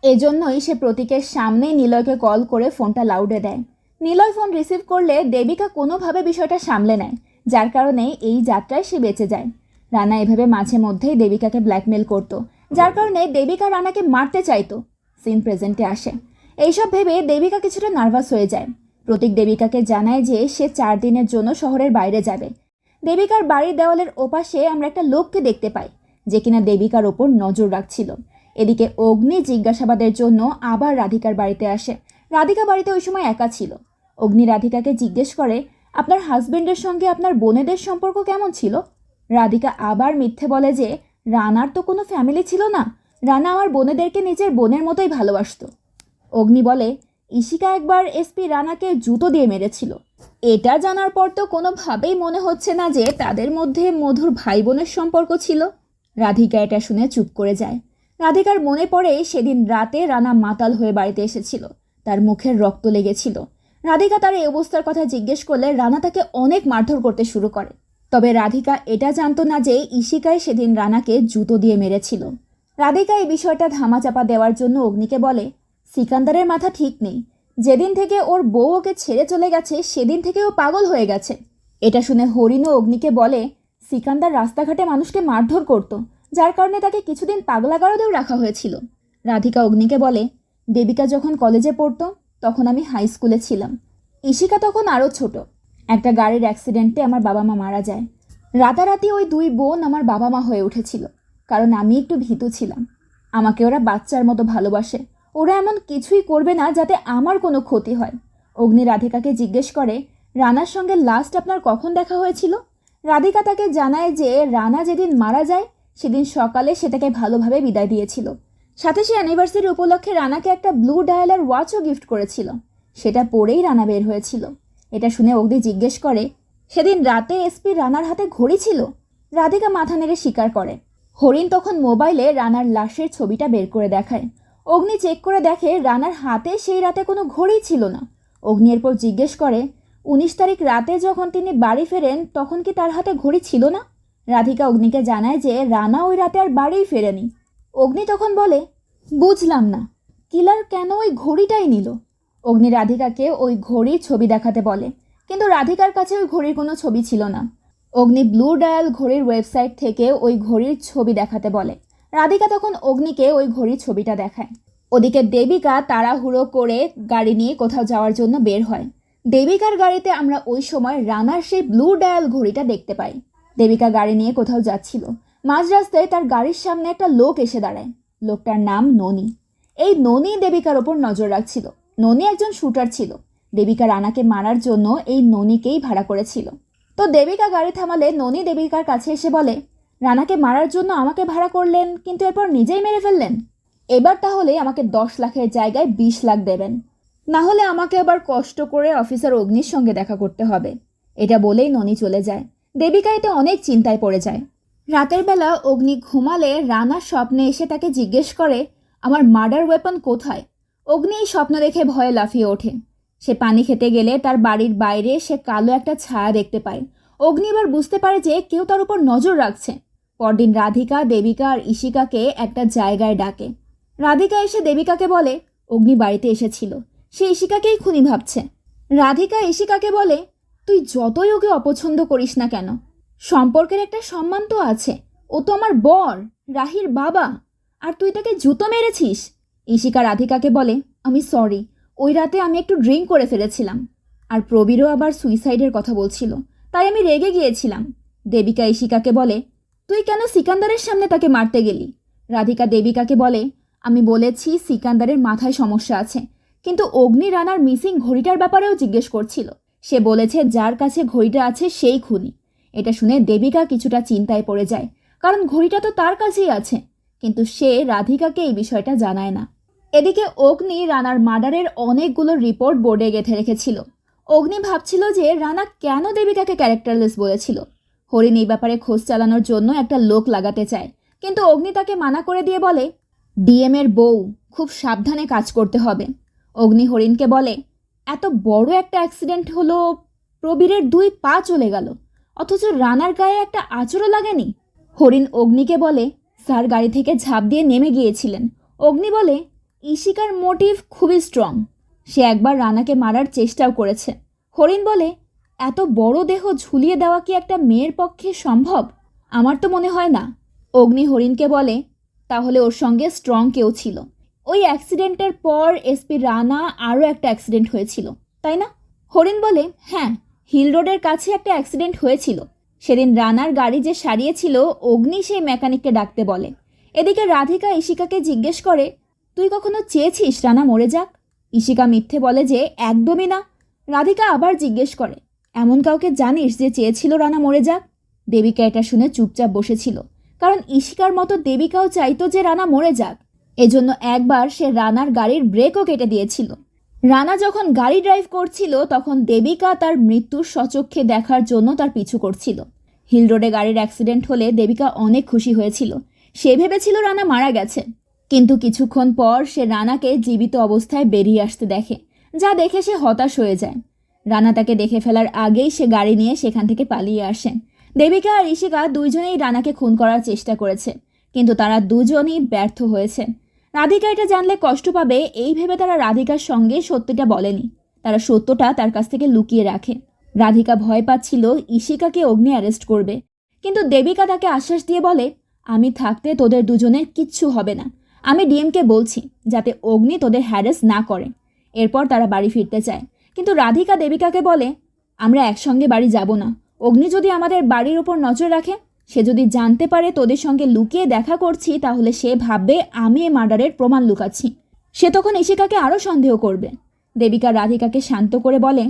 S1: এজন্যই সে প্রতীকের সামনেই নিলয়কে কল করে ফোনটা লাউডে দেয়। নিলয় ফোন রিসিভ করলে দেবিকা কোনোভাবে বিষয়টা সামলে নেয়, যার কারণে এই যাত্রায় সে বেঁচে যায়। রানা এভাবে মাঝে মধ্যেই দেবিকাকে ব্ল্যাকমেল করত, যার কারণে দেবিকা রানাকে মারতে চাইতো। সিন প্রেজেন্টে আসে। এইসব ভেবে দেবিকা কিছুটা নার্ভাস হয়ে যায়। প্রতীক দেবিকাকে জানায় যে সে 4 দিনের জন্য শহরের বাইরে যাবে। দেবিকার বাড়ির দেওয়ালের ওপাশে আমরা একটা লোককে দেখতে পাই, যে কিনা দেবিকার ওপর নজর রাখছিল। এদিকে অগ্নি জিজ্ঞাসাবাদের জন্য আবার রাধিকার বাড়িতে আসে। রাধিকা বাড়িতে ওই সময় একা ছিল। অগ্নি রাধিকাকে জিজ্ঞেস করে, আপনার হাজবেন্ডের সঙ্গে আপনার বোনেদের সম্পর্ক কেমন ছিল? রাধিকা আবার মিথ্যে বলে যে রানার তো কোনো ফ্যামিলি ছিল না, রানা আমার বোনেদেরকে নিজের বোনের মতোই ভালোবাসত। অগ্নি বলে, ঈশিকা একবার এসপি রানাকে জুতো দিয়ে মেরেছিল। এটা জানার পর তো কোনোভাবেই মনে হচ্ছে না যে তাদের মধ্যে মধুর ভাই বোনের সম্পর্ক ছিল। রাধিকা এটা শুনে চুপ করে যায়। রাধিকার মনে পড়ে সেদিন রাতে রানা মাতাল হয়ে বাড়িতে এসেছিল, তার মুখের রক্ত লেগেছিল। রাধিকা তার এই অবস্থার কথা জিজ্ঞেস করলে রানা তাকে অনেক মারধর করতে শুরু করে। তবে রাধিকা এটা জানতো না যে ইশিকাই সেদিন রানাকে জুতো দিয়ে মেরেছিল। রাধিকা এই বিষয়টা ধামাচাপা দেওয়ার জন্য অগ্নিকে বলে, সিকান্দারের মাথা ঠিক নেই, যেদিন থেকে ওর বউ ওকে ছেড়ে চলে গেছে সেদিন থেকে ও পাগল হয়ে গেছে। এটা শুনে হরিণও অগ্নিকে বলে, সিকান্দার রাস্তাঘাটে মানুষকে মারধর করত, যার কারণে তাকে কিছুদিন পাগলাগারদেও রাখা হয়েছিল। রাধিকা অগ্নিকে বলে, দেবিকা যখন কলেজে পড়তো তখন আমি হাই স্কুলে ছিলাম। ইশিকা তখন আরও ছোট। একটা গাড়ির অ্যাক্সিডেন্টে আমার বাবা মা মারা যায়। রাতারাতি ওই দুই বোন আমার বাবা মা হয়ে উঠেছিল, কারণ আমি একটু ভীতু ছিলাম। আমাকে ওরা বাচ্চার মতো ভালোবাসে, ওরা এমন কিছুই করবে না যাতে আমার কোনো ক্ষতি হয়। অগ্নি রাধিকাকে জিজ্ঞেস করে, রানার সঙ্গে লাস্ট আপনার কখন দেখা হয়েছিল? রাধিকা তাকে জানায় যে রানা যেদিন মারা যায় সেদিন সকালে সে তাকে ভালোভাবে বিদায় দিয়েছিল। সাথে সে অ্যানিভার্সারি উপলক্ষে রানাকে একটা ব্লু ডায়ালার ওয়াচও গিফট করেছিল। সেটা পরেই রানা বের হয়েছিল। এটা শুনে অগ্নি জিজ্ঞেস করে, সেদিন রাতে এসপি রানার হাতে ঘড়ি ছিল? রাধিকা মাথা নেড়ে স্বীকার করে। হরিণ তখন মোবাইলে রানার লাশের ছবিটা বের করে দেখায়। অগ্নি চেক করে দেখে রানার হাতে সেই রাতে কোনো ঘড়ি ছিল না। অগ্নি এরপর জিজ্ঞেস করে, 19 তারিখ রাতে যখন তিনি বাড়ি ফেরেন তখন কি তার হাতে ঘড়ি ছিল না? রাধিকা অগ্নিকে জানায় যে রানা ওই রাতে আর বাড়িই ফেরেনি। অগ্নি তখন বলে, বুঝলাম না, কিলার কেন ওই ঘড়িটাই নিল? অগ্নি রাধিকাকে ওই ঘড়ির ছবি দেখাতে বলে, কিন্তু রাধিকার কাছে ওই ঘড়ির কোনো ছবি ছিল না। অগ্নি ব্লু ডায়াল ঘড়ির ওয়েবসাইট থেকে ওই ঘড়ির ছবি দেখাতে বলে। রাধিকা তখন অগ্নিকে ওই ঘড়ির ছবিটা দেখায়। ওদিকে দেবিকা তাড়াহুড়ো করে গাড়ি নিয়ে কোথাও যাওয়ার জন্য বের হয়। দেবিকার গাড়িতে আমরা ওই সময় রানার সেই ব্লু ডায়াল ঘড়িটা দেখতে পাই। দেবিকা গাড়ি নিয়ে কোথাও যাচ্ছিল। মাঝ রাস্তায় তার গাড়ির সামনে একটা লোক এসে দাঁড়ায়। লোকটার নাম ননি। এই ননি দেবিকার ওপর নজর রাখছিল। ননি একজন শুটার ছিল। দেবিকা রানাকে মারার জন্য এই ননিকেই ভাড়া করেছিল। তো দেবিকা গাড়ি থামালে ননি দেবিকার কাছে এসে বলে, রানাকে মারার জন্য আমাকে ভাড়া করলেন, কিন্তু এরপর নিজেই মেরে ফেললেন। এবার তাহলে আমাকে 10 লাখের জায়গায় 20 লাখ দেবেন, না হলে আমাকে আবার কষ্ট করে অফিসার অগ্নির সঙ্গে দেখা করতে হবে। এটা বলেই ননি চলে যায়। দেবিকা এতে অনেক চিন্তায় পড়ে যায়। রাতের বেলা অগ্নি ঘুমালে রানা স্বপ্নে এসে তাকে জিজ্ঞেস করে, আমার মার্ডার ওয়েপন কোথায়? অগ্নি এই স্বপ্ন দেখে ভয়ে লাফিয়ে ওঠে। সে পানি খেতে গেলে তার বাড়ির বাইরে সে কালো একটা ছায়া দেখতে পায়। অগ্নি এবার বুঝতে পারে যে কেউ তার উপর নজর রাখছে। পরদিন রাধিকা, দেবিকা আর ইশিকাকে একটা জায়গায় ডাকে। রাধিকা এসে দেবিকাকে বলে, অগ্নি বাড়িতে এসেছিল, সে ইশিকাকেই খুনি ভাবছে। রাধিকা ইশিকাকে বলে, তুই যতই ওকে অপছন্দ করিস না কেন, সম্পর্কের একটা সম্মান তো আছে। ও তো আমার বর, রাহির বাবা, আর তুই তাকে জুতো মেরেছিস। ইশিকা রাধিকাকে বলে, আমি সরি, ওই রাতে আমি একটু ড্রিঙ্ক করে ফেলেছিলাম। আর প্রবীরও আবার সুইসাইডের কথা বলছিল, তাই আমি রেগে গিয়েছিলাম। দেবিকা ইশিকাকে বলে, তুই কেন সিকান্দারের সামনে তাকে মারতে গেলি? রাধিকা দেবিকাকে বলে, আমি বলেছি সিকান্দারের মাথায় সমস্যা আছে, কিন্তু অগ্নি রানার মিসিং ঘড়িটার ব্যাপারেও জিজ্ঞেস করছিল। সে বলেছে যার কাছে ঘড়িটা আছে সেই খুনি। এটা শুনে দেবিকা কিছুটা চিন্তায় পড়ে যায়, কারণ ঘড়িটা তো তার কাছেই আছে, কিন্তু সে রাধিকাকে এই বিষয়টা জানায় না। এদিকে অগ্নি রানার মার্ডারের অনেকগুলো রিপোর্ট বোর্ডে গেঁথে রেখেছিল। অগ্নি ভাবছিল যে রানা কেন দেবিকাকে ক্যারেক্টারলেস বলেছিল। হরিণ এই ব্যাপারে খোঁজ চালানোর জন্য একটা লোক লাগাতে চায়, কিন্তু অগ্নি তাকে মানা করে দিয়ে বলে, ডিএম এর বউ, খুব সাবধানে কাজ করতে হবে। অগ্নি হরিণকে বলে, এত বড় একটা অ্যাক্সিডেন্ট হলো, প্রবীরের 2 পা চলে গেল, অথচ রানার গায়ে একটা আঁচড়ও লাগেনি। হরিণ অগ্নিকে বলে, স্যার গাড়ি থেকে ঝাঁপ দিয়ে নেমে গিয়েছিলেন। অগ্নি বলে, ইশিকার মোটিভ খুবই স্ট্রং, সে একবার রানাকে মারার চেষ্টাও করেছে। হরিণ বলে, এত বড় দেহ ঝুলিয়ে দেওয়া কি একটা মেয়ের পক্ষে সম্ভব? আমার তো মনে হয় না। অগ্নি হরিণকে বলে, তাহলে ওর সঙ্গে স্ট্রং কেউ ছিল। ওই অ্যাক্সিডেন্টের পর এসপি রানা আরও একটা অ্যাক্সিডেন্ট হয়েছিল, তাই না? হরিণ বলে, হ্যাঁ, হিল রোডের কাছে একটা অ্যাক্সিডেন্ট হয়েছিল। সেদিন রানার গাড়ি যে সারিয়েছিল অগ্নি সেই মেকানিককে ডাকতে বলে। এদিকে রাধিকা ইশিকাকে জিজ্ঞেস করে, তুই কখনো চেয়েছিস রানা মরে যাক? ইশিকা মিথ্যে বলে যে একদমই না। রাধিকা আবার জিজ্ঞেস করে, এমন কাউকে জানিস যে চেয়েছিল রানা মরে যাক? দেবিকা এটা শুনে চুপচাপ বসেছিল, কারণ ইশিকার মতো দেবিকাও চাইতো যে রানা মরে যাক। এজন্য একবার সে রানার গাড়ির ব্রেকও কেটে দিয়েছিল। রানা যখন গাড়ি ড্রাইভ করছিল তখন দেবিকা তার মৃত্যুর স্বচক্ষে দেখার জন্য তার পিছু করছিল। হিল রোডে গাড়ির অ্যাক্সিডেন্ট হলে দেবিকা অনেক খুশি হয়েছিল। সে ভেবেছিল রানা মারা গেছে, কিন্তু কিছুক্ষণ পর সে রানাকে জীবিত অবস্থায় বেরিয়ে আসতে দেখে, যা দেখে সে হতাশ হয়ে যায়। রানা তাকে দেখে ফেলার আগেই সে গাড়ি নিয়ে সেখান থেকে পালিয়ে আসে। দেবিকা আর ঈশিকা দুইজনেই রানাকে খুন করার চেষ্টা করেছে, কিন্তু তারা দুজনই ব্যর্থ হয়েছে। রাধিকা এটা জানলে কষ্ট পাবে এই ভেবে তারা রাধিকার সঙ্গে সত্যিটা বলেনি, তারা সত্যটা তার কাছ থেকে লুকিয়ে রাখে। রাধিকা ভয় পাচ্ছিল ঈশিকাকে অগ্নি অ্যারেস্ট করবে, কিন্তু দেবিকা তাকে আশ্বাস দিয়ে বলে, আমি থাকতে তোদের দুজনের কিচ্ছু হবে না, আমি ডিএমকে বলছি যাতে অগ্নি তোদের হ্যারেস না করে। এরপর তারা বাড়ি ফিরতে চায়, কিন্তু রাধিকা দেবিকাকে বলে, আমরা একসঙ্গে বাড়ি যাব না, অগ্নি যদি আমাদের বাড়ির ওপর নজর রাখে, সে যদি জানতে পারে তোদের সঙ্গে লুকিয়ে দেখা করছি, তাহলে সে ভাববে আমি এই মার্ডারের প্রমাণ লুকাচ্ছি, সে তখন ঈশিকাকে আরও সন্দেহ করবে। দেবিকা রাধিকাকে শান্ত করে বলে,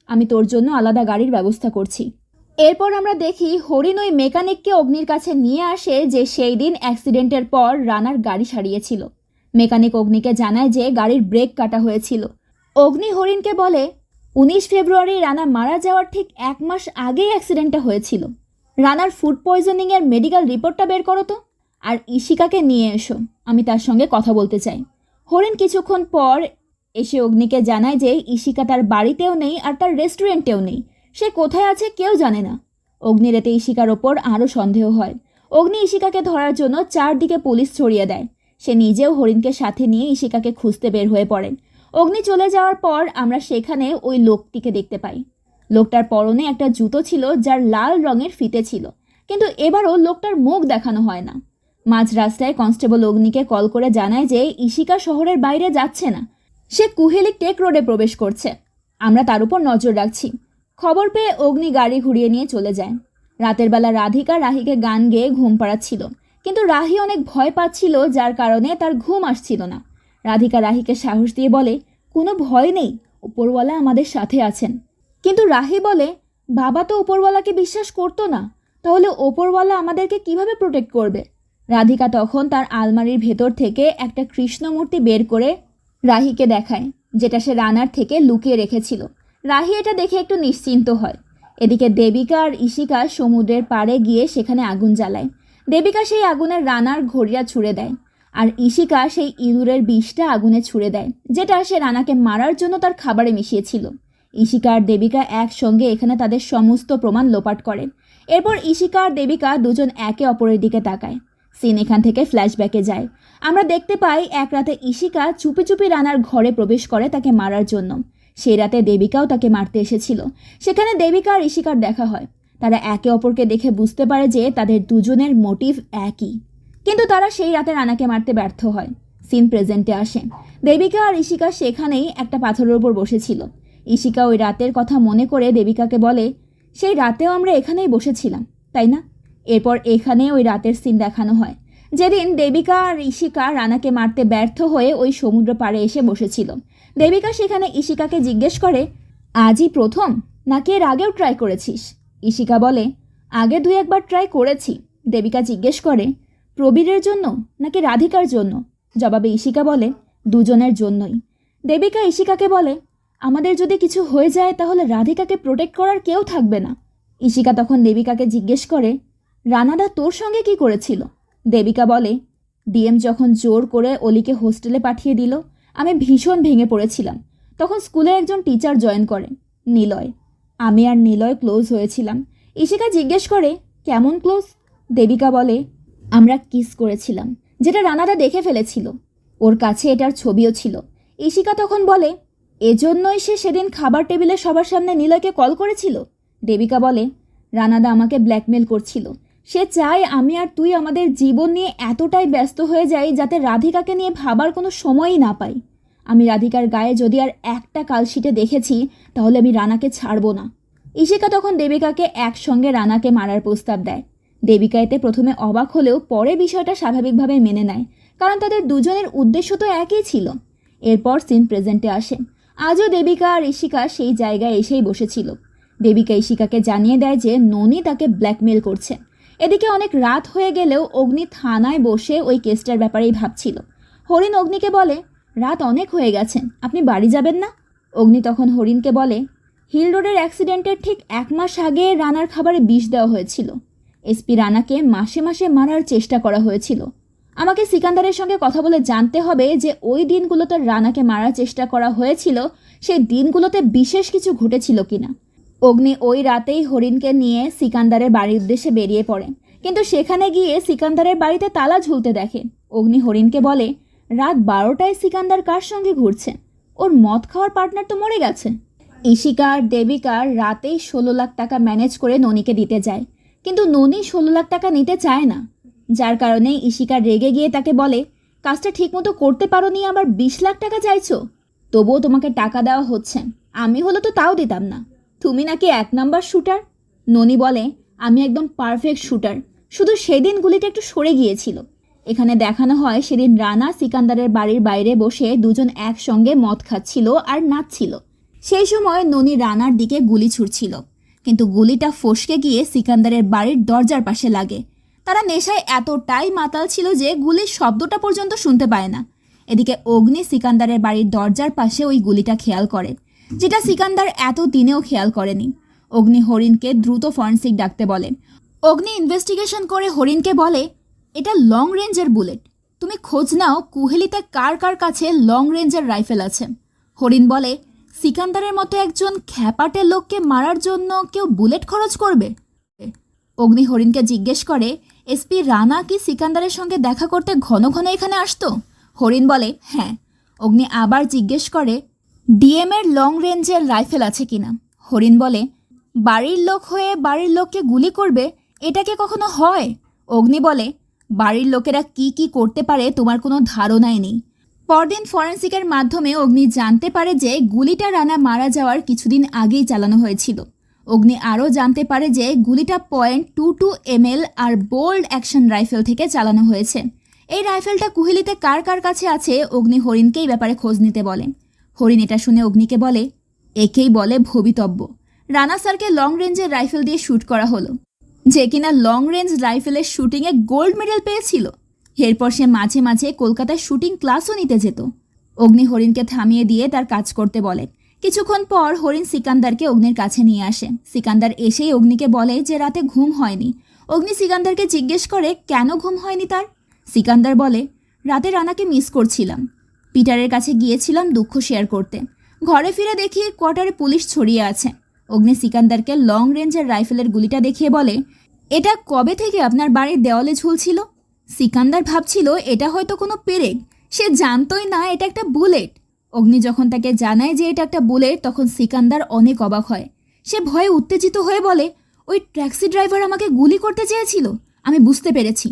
S1: আমি তোর জন্য আলাদা গাড়ির ব্যবস্থা করছি। এরপর আমরা দেখি হরিণ ওই মেকানিককে অগ্নির কাছে নিয়ে আসে যে সেই দিন অ্যাক্সিডেন্টের পর রানার গাড়ি সারিয়েছিল। মেকানিক অগ্নিকে জানায় যে গাড়ির ব্রেক কাটা হয়েছিল। অগ্নি হরিণকে বলে, 19 ফেব্রুয়ারি রানা মারা যাওয়ার ঠিক 1 মাস আগেই অ্যাক্সিডেন্টটা হয়েছিল। রানার ফুড পয়জনিংয়ের মেডিকেল রিপোর্টটা বের করো তো, আর ঈশিকাকে নিয়ে এসো, আমি তার সঙ্গে কথা বলতে চাই। হরিণ কিছুক্ষণ পর এসে অগ্নিকে জানায় যে ঈশিকা তার বাড়িতেও নেই আর তার রেস্টুরেন্টেও নেই, সে কোথায় আছে কেউ জানে না। অগ্নির এতে ঈশিকার ওপর আরও সন্দেহ হয়। অগ্নি ঈশিকাকে ধরার জন্য চারদিকে পুলিশ ছড়িয়ে দেয়। সে নিজেও হরিণকে সাথে নিয়ে ঈশিকাকে খুঁজতে বের হয়ে পড়ে। অগ্নি চলে যাওয়ার পর আমরা সেখানে ওই লোকটিকে দেখতে পাই। লোকটার পরনে একটা জুতো ছিল যার লাল রঙের ফিতে ছিল, কিন্তু এবারও লোকটার মুখ দেখানো হয় না। মাঝ রাস্তায় কনস্টেবল অগ্নিকে কল করে জানায় যে ঈশিকা শহরের বাইরে যাচ্ছে না, সে কুহেলি টেক রোডে প্রবেশ করছে, আমরা তার উপর নজর রাখছি। খবর পেয়ে অগ্নি গাড়ি ঘুরিয়ে নিয়ে চলে যায়। রাতের বেলা রাধিকা রাহিকে গান গেয়ে ঘুম পাড়াচ্ছিল, কিন্তু রাহি অনেক ভয় পাচ্ছিল, যার কারণে তার ঘুম আসছিল না। রাধিকা রাহিকে সাহস দিয়ে বলে, কোনো ভয় নেই, উপরওয়ালা আমাদের সাথে আছেন। কিন্তু রাহি বলে, বাবা তো উপরওয়ালাকে বিশ্বাস করতো না, তাহলে উপরওয়ালা আমাদেরকে কিভাবে প্রোটেক্ট করবে? রাধিকা তখন তার আলমারির ভেতর থেকে একটা কৃষ্ণ মূর্তি বের করে রাহিকে দেখায়, যেটা সে রানার থেকে লুকিয়ে রেখেছিল। রাহি এটা দেখে একটু নিশ্চিন্ত হয়। এদিকে দেবিকা আর ঈশিকা সমুদ্রের পাড়ে গিয়ে সেখানে আগুন জ্বালায়। দেবিকা সেই আগুনের রানার ঘড়িটা ছুঁড়ে দেয়, আর ঈশিকা সেই ইঁদুরের বিষটা আগুনে ছুঁড়ে দেয়, যেটা সে রানাকে মারার জন্য তার খাবারে মিশিয়েছিল। ঈশিকা আর দেবিকা একসঙ্গে এখানে তাদের সমস্ত প্রমাণ লোপাট করে। এরপর ঈশিকা আর দেবিকা দুজন একে অপরের দিকে তাকায়। সিন এখান থেকে ফ্ল্যাশব্যাকে যায়। আমরা দেখতে পাই এক রাতে ঈশিকা চুপি চুপি রানার ঘরে প্রবেশ করে তাকে মারার জন্য। সেই রাতে দেবিকাও তাকে মারতে এসেছিল। সেখানে দেবিকা আর ঈশিকার দেখা হয়। তারা একে অপরকে দেখে বুঝতে পারে যে তাদের দুজনের মোটিভ একই, কিন্তু তারা সেই রাতে রানাকে মারতে ব্যর্থ হয়। সিন প্রেজেন্টে আসে। দেবিকা আর ঈশিকা সেখানেই একটা পাথরের উপর বসেছিল। ঈশিকা ওই রাতের কথা মনে করে দেবিকাকে বলে, সেই রাতেও আমরা এখানেই বসেছিলাম, তাই না? এরপর এখানে ওই রাতের সিন দেখানো হয়, যেদিন দেবিকা আর ঈশিকা রানাকে মারতে ব্যর্থ হয়ে ওই সমুদ্র পাড়ে এসে বসেছিল। দেবিকা সেখানে ঈশিকাকে জিজ্ঞেস করে, আজই প্রথম নাকি এর আগেও ট্রাই করেছিস? ঈশিকা বলে, আগে 2-1 বার ট্রাই করেছি। দেবিকা জিজ্ঞেস করে, প্রবীরের জন্য নাকি রাধিকার জন্য? জবাবে ঈশিকা বলে, দুজনের জন্যই। দেবিকা ঈশিকাকে বলে, আমাদের যদি কিছু হয়ে যায় তাহলে রাধিকাকে প্রোটেক্ট করার কেউ থাকবে না। ঈশিকা তখন দেবিকাকে জিজ্ঞেস করে, রানাদা তোর সঙ্গে কি করেছিল? দেবিকা বলে, ডিএম যখন জোর করে অলিকে হোস্টেলে পাঠিয়ে দিল, আমি ভীষণ ভেঙে পড়েছিলাম। তখন স্কুলে একজন টিচার জয়েন করে, নিলয়। আমি আর নিলয় ক্লোজ হয়েছিলাম। ঈশিকা জিজ্ঞেস করে, কেমন ক্লোজ? দেবিকা বলে, আমরা কিস করেছিলাম, যেটা রানাদা দেখে ফেলেছিল, ওর কাছে এটার ছবিও ছিল। ঈশিকা তখন বলে, এজন্যই সে সেদিন খাবার টেবিলে সবার সামনে নিলয়কে কল করেছিল। দেবিকা বলে, রানাদা আমাকে ব্ল্যাকমেল করছিল, সে চায় আমি আর তুই আমাদের জীবন নিয়ে এতটাই ব্যস্ত হয়ে যাই যাতে রাধিকাকে নিয়ে ভাবার কোনো সময়ই না পাই। আমি রাধিকার গায়ে যদি আর একটা কালশিটে দেখেছি তাহলে আমি রানাকে ছাড়বো না। ঈশিকা তখন দেবিকাকে একসঙ্গে রানাকে মারার প্রস্তাব দেয়। দেবিকা এতে প্রথমে অবাক হলেও পরে বিষয়টা স্বাভাবিকভাবে মেনে নেয়, কারণ তাদের দুজনের উদ্দেশ্য তো একই ছিল। এরপর সিন প্রেজেন্টে আসে। আজও দেবিকা আর ঈশিকা সেই জায়গায় এসেই বসেছিল। দেবিকা ঈশিকাকে জানিয়ে দেয় যে ননি তাকে ব্ল্যাকমেল করছে। এদিকে অনেক রাত হয়ে গেলেও অগ্নি থানায় বসে ওই কেসটার ব্যাপারেই ভাবছিল। হরিণ অগ্নিকে বলে, রাত অনেক হয়ে গেছে, আপনি বাড়ি যাবেন না? অগ্নি তখন হরিণকে বলে, হিল রোডের অ্যাক্সিডেন্টের ঠিক 1 মাস আগে রানার খাবারে বিষ দেওয়া হয়েছিল। এসপি রানাকে মাসে মাসে মারার চেষ্টা করা হয়েছিল। আমাকে সিকান্দারের সঙ্গে কথা বলে জানতে হবে যে ওই দিনগুলোতে রানাকে মারার চেষ্টা করা হয়েছিল, সেই দিনগুলোতে বিশেষ কিছু ঘটেছিল কিনা। অগ্নি ওই রাতেই হরিণকে নিয়ে সিকান্দারের বাড়ির উদ্দেশ্যে বেরিয়ে পড়ে, কিন্তু সেখানে গিয়ে সিকান্দারের বাড়িতে তালা ঝুলতে দেখে। অগ্নি হরিণকে বলে, রাত 12টায় সিকান্দার কার সঙ্গে ঘুরছে? ওর মদ খাওয়ার পার্টনার তো মরে গেছে। ইশিকা আর দেবিকা রাতেই 16 লাখ টাকা ম্যানেজ করে ননিকে দিতে যায়, কিন্তু ননি 16 লাখ টাকা নিতে চায় না, যার কারণে ইশিকা রেগে গিয়ে তাকে বলে, কাজটা ঠিকমতো করতে পারোনি, আবার 20 লাখ টাকা চাইছো? তবুও তোমাকে টাকা দেওয়া হচ্ছে, আমি হলো তো তাও দিতাম না। তুমি নাকি 1 নাম্বার শুটার। ননি বলে, আমি একদম পারফেক্ট শুটার, শুধু সেদিন গুলিটা একটু সরে গিয়েছিল। এখানে দেখানো হয় সেদিন রানা সিকান্দারের বাড়ির বাইরে বসে দুজন একসঙ্গে মদ খাচ্ছিল আর নাচছিল। সেই সময় ননি রানার দিকে গুলি ছুড়ছিল, কিন্তু গুলিটা ফসকে গিয়ে সিকান্দারের বাড়ির দরজার পাশে লাগে। তারা নেশায় এতটাই মাতাল ছিল যে গুলির শব্দটা পর্যন্ত শুনতে পায় না। এদিকে অগ্নি সিকান্দারের বাড়ির দরজার পাশে ওই গুলিটা খেয়াল করে, যেটা সিকান্দার এত দিনেও খেয়াল করেনি। অগ্নি হরিণকে দ্রুত ফরেন্সিক ডাকতে বলে। অগ্নি ইনভেস্টিগেশন করে হরিণকে বলে, এটা লং রেঞ্জের বুলেট, তুমি খোঁজ নাও কুহেলিতে কার কার কাছে লং রেঞ্জের রাইফেল আছে। হরিণ বলে, সিকান্দারের মতো একজন খ্যাপাটে লোককে মারার জন্য কেউ বুলেট খরচ করবে? অগ্নি হরিণকে জিজ্ঞেস করে, এসপি রানা কি সিকান্দারের সঙ্গে দেখা করতে ঘন ঘন এখানে আসতো? হরিণ বলে, হ্যাঁ। অগ্নি আবার জিজ্ঞেস করে, ডিএম এর লং রেঞ্জের রাইফেল আছে কিনা? হরিণ বলে, বাড়ির লোক হয়ে বাড়ির লোককে গুলি করবে, এটা কি কখনো হয়? অগ্নি বলে, বাড়ির লোকেরা কি কি করতে পারে তোমার কোনো ধারণাই নেই। পরদিন ফরেন্সিকের মাধ্যমে অগ্নি জানতে পারে যে গুলিটা রানা মারা যাওয়ার কিছুদিন আগেই চালানো হয়েছিল। অগ্নি আরও জানতে পারে যে গুলিটা .22 ml আর বোল্ড অ্যাকশন রাইফেল থেকে চালানো হয়েছে। এই রাইফেলটা কুহেলিতে কার কার কাছে আছে অগ্নি হরিণকে এই ব্যাপারে খোঁজ নিতে বলে। হরিণ এটা শুনে অগ্নিকে বলে, একেই বলে ভবিতব্য। রানা স্যারকে লং রেঞ্জের রাইফেল দিয়ে শ্যুট করা হলো, যে কিনা লং রেঞ্জ রাইফেলের শুটিংয়ে গোল্ড মেডেল পেয়েছিল। এরপর সে মাঝে মাঝে কলকাতায় শুটিং ক্লাসও নিতে যেত। অগ্নি হরিণকে থামিয়ে দিয়ে তার কাজ করতে বলে। কিছুক্ষণ পর হরিণ সিকান্দারকে অগ্নির কাছে নিয়ে আসে। সিকান্দার এসেই অগ্নিকে বলে যে রাতে ঘুম হয়নি। অগ্নি সিকান্দারকে জিজ্ঞেস করে কেন ঘুম হয়নি তার। সিকান্দার বলে, রাতে রানাকে মিস করছিলাম, পিটারের কাছে গিয়েছিলাম দুঃখ শেয়ার করতে, ঘরে ফিরে দেখি কোয়ার্টারে পুলিশ ছড়িয়ে আছে। অগ্নি সিকান্দারকে লং রেঞ্জের রাইফেলের গুলিটা দেখিয়ে বলে, এটা কবে থেকে আপনার বাড়ির দেওয়ালে ঝুলছিল? সিকান্দার ভাবছিল এটা হয়তো কোনো পেরেক, সে জানতই না এটা একটা বুলেট। অগ্নি যখন তাকে জানায় যে এটা একটা বুলেট, তখন সিকান্দার অনেক অবাক হয়। সে ভয়ে উত্তেজিত হয়ে বলে, ওই ট্যাক্সি ড্রাইভার আমাকে গুলি করতে চেয়েছিল, আমি বুঝতে পেরেছি,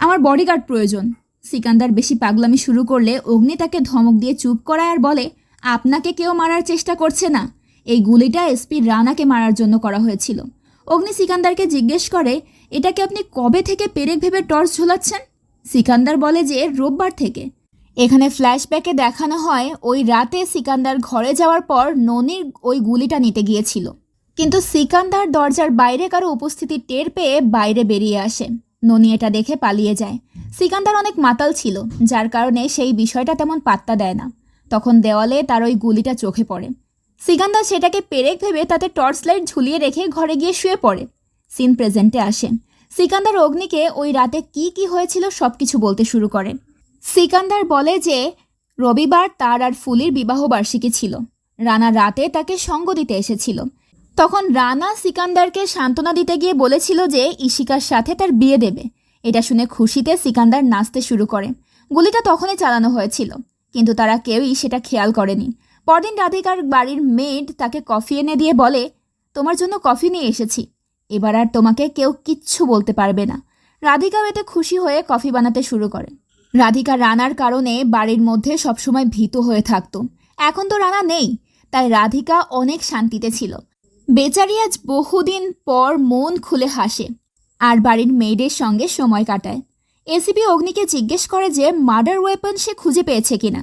S1: আমার বডিগার্ড প্রয়োজন। সিকান্দার বেশি পাগলামি শুরু করলে অগ্নি তাকে ধমক দিয়ে চুপ করায় আর বলে, আপনাকে কেউ মারার চেষ্টা করছে না, এই গুলিটা এসপি রানাকে মারার জন্য করা হয়েছিল। অগ্নি সিকান্দারকে জিজ্ঞেস করে, এটাকে আপনি কবে থেকে পেরেক ভেবে টর্চ ঝোলাচ্ছেন? সিকান্দার বলে যে রোববার থেকে। এখানে ফ্ল্যাশব্যাকে দেখানো হয় ওই রাতে সিকান্দার ঘরে যাওয়ার পর ননির ওই গুলিটা নিতে গিয়েছিল, কিন্তু সিকান্দার দরজার বাইরে কারো উপস্থিতি টের পেয়ে বাইরে বেরিয়ে আসে। ননি এটা দেখে পালিয়ে যায়। সিকান্দার অনেক মাতাল ছিল, যার কারণে সেই বিষয়টা তেমন পাত্তা দেয় না। তখন দেওয়ালে তার ওই গুলিটা চোখে পড়ে। সিকান্দার সেটাকে পেরেক ভেবে তাতে টর্চ লাইট ঝুলিয়ে রেখে ঘরে গিয়ে শুয়ে পড়ে। সিন প্রেজেন্টে আসে। সিকান্দার অগ্নিকে ওই রাতে কি কি হয়েছিল সব কিছু বলতে শুরু করে। সিকান্দার বলে যে রবিবার তার আর ফুলির বিবাহ বার্ষিকী ছিল। রানা রাতে তাকে সঙ্গ দিতে এসেছিল। তখন রানা সিকান্দারকে সান্ত্বনা দিতে গিয়ে বলেছিল যে ইশিকার সাথে তার বিয়ে দেবে। এটা শুনে খুশিতে সিকান্দার নাচতে শুরু করে। গুলিটা তখনই চালানো হয়েছিল, কিন্তু তারা কেউই সেটা খেয়াল করেনি। পরদিন রাধিকার বাড়ির মেড তাকে কফি এনে দিয়ে বলে, তোমার জন্য কফি নিয়ে এসেছি, এবার আর তোমাকে কেউ কিচ্ছু বলতে পারবে না। রাধিকাও এতে খুশি হয়ে কফি বানাতে শুরু করে। রাধিকা রানার কারণে বাড়ির মধ্যে সবসময় ভীত হয়ে থাকত। এখন তো রানা নেই, তাই রাধিকা অনেক শান্তিতে ছিল। বেচারি আজ বহুদিন পর মন খুলে হাসে আর বাড়ির মেয়েদের সঙ্গে সময় কাটায়। এসিপি অগ্নিকে জিজ্ঞেস করে যে মার্ডার ওয়েপন সে খুঁজে পেয়েছে কিনা,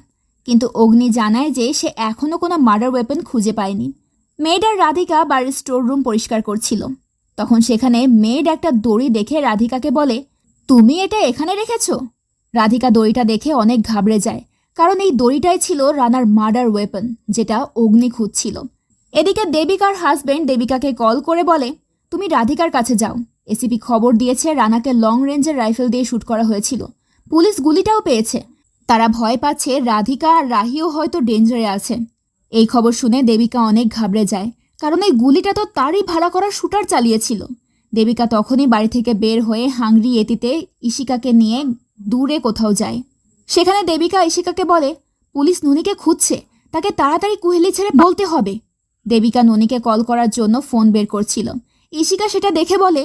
S1: কিন্তু অগ্নি জানায় যে সে এখনও কোনো মার্ডার ওয়েপন খুঁজে পায়নি। মেড আর রাধিকা বাড়ির স্টোর রুম পরিষ্কার করছিল। তখন সেখানে মেড একটা দড়ি দেখে রাধিকাকে বলে, তুমি এটা এখানে রেখেছো? রাধিকা দড়িটা দেখে অনেক ঘাবড়ে যায়, কারণ এই দড়িটাই ছিল রানার মার্ডার ওয়েপন, যেটা অগ্নি খুঁজছিল। এদিকে দেবিকার হাজবেন্ড দেবিকাকে কল করে বলে, তুমি রাধিকার কাছে যাও, এসিপি খবর দিয়েছে রানাকে লং রেঞ্জের রাইফেল দিয়ে শ্যুট করা হয়েছিল, পুলিশ গুলিটাও পেয়েছে। তারা ভয় পাচ্ছে রাধিকা আর রাহিও হয়তো ডেঞ্জারে আছে। এই খবর শুনে দেবিকা অনেক ঘাবড়ে যায়। কারণ এই গুলিটা তো তারই ভাড়া করা শুটার চালিয়েছিল। দেবিকা তখনই বাড়ি থেকে বের হয়ে হাংরি এতিতে ইশিকাকে নিয়ে দূরে কোথাও যায়। সেখানে দেবিকা ইশিকাকে বলে, পুলিশ ননিকে খুঁজছে, তাকে তাড়াতাড়ি কুহেলি ছেড়ে বলতে হবে। দেবিকা ননিকে কল করার জন্য ফোন বের করছিল। ইশিকা সেটা দেখে বলে,